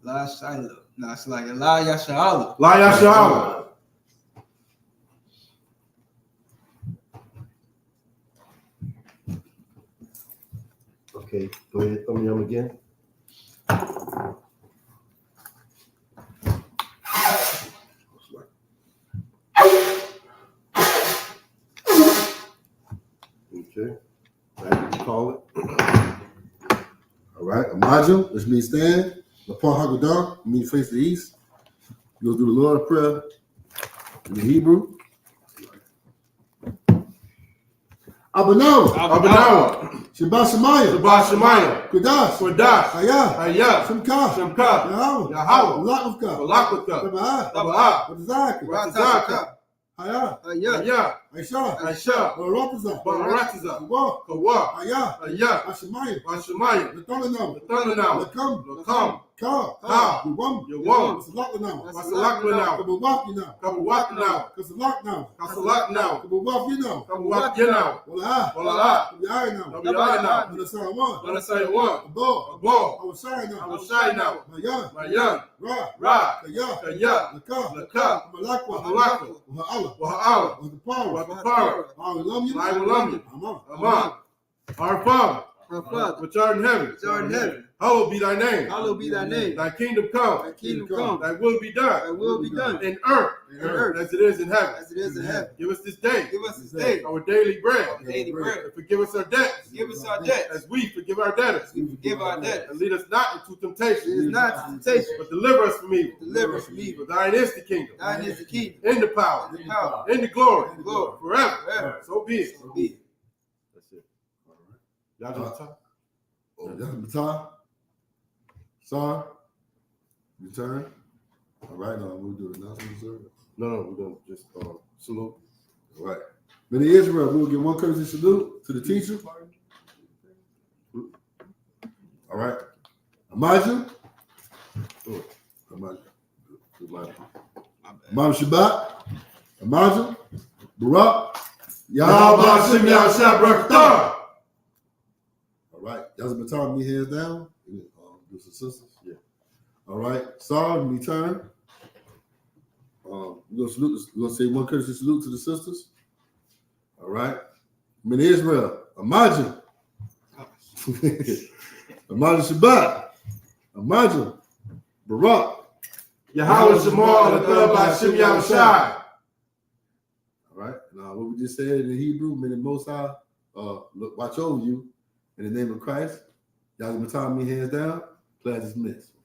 La Shiloh. No, it's like La Yashala. La Yashala. Okay, go ahead, throw me on again. Okay, now you call it. All right, Amaju, which means stand. Lapar Haggadah, means face the east. You'll do the Lord's Prayer in the Hebrew. Abanawa, Shabbat Shemayim, Kudash, Hayah, Shemka, Yahweh, Lakavka, Taba'ah, Wadazaka, Hayah, Aisha, Baratiza, Kawa, Hayah, Hashemayim, Lakam, Ka, Yawam, Wasalak now, Kasalak now, Wala, Nabi one, Abo, Awashai now, Mayan, Ra, Kaya, Laka, Malakwa, Waha'ala, Walam, Amam, our Father, which art in heaven, hallowed be thy name. Thy kingdom come. Thy will be done. In earth as it is in heaven. Give us this day. Our daily bread. And forgive us our debts. As we forgive our debtors. And lead us not into temptation. But deliver us from evil. For thine is the kingdom. In the power. In the glory. Forever. So be it. That's it. Y'all do the top? Oh, that's the top. Sorry. Your turn. All right, now we'll do the announcement, sir. No, we're going to just salute. All right. Many Israel, we will give one courtesy salute to the teacher. All right. Amaju. Imam Shabbat. Amaju. Barak. Yahweh Hashem Yahshua Barakatah. All right. Y'all's been telling me hands down. Do some sisters. Yeah. All right. Sorry, me turn. We're gonna salute. We're gonna say one courtesy salute to the sisters. All right. Min Israel, Amaju. Amaju Shabbat. Amaju. Barak. Yahweh Shemal Alathah B'Hashem Yahushai. All right. Now, what we just said in Hebrew, may the Most High watch over you in the name of Christ. Y'all gonna time me hands down. Class dismissed.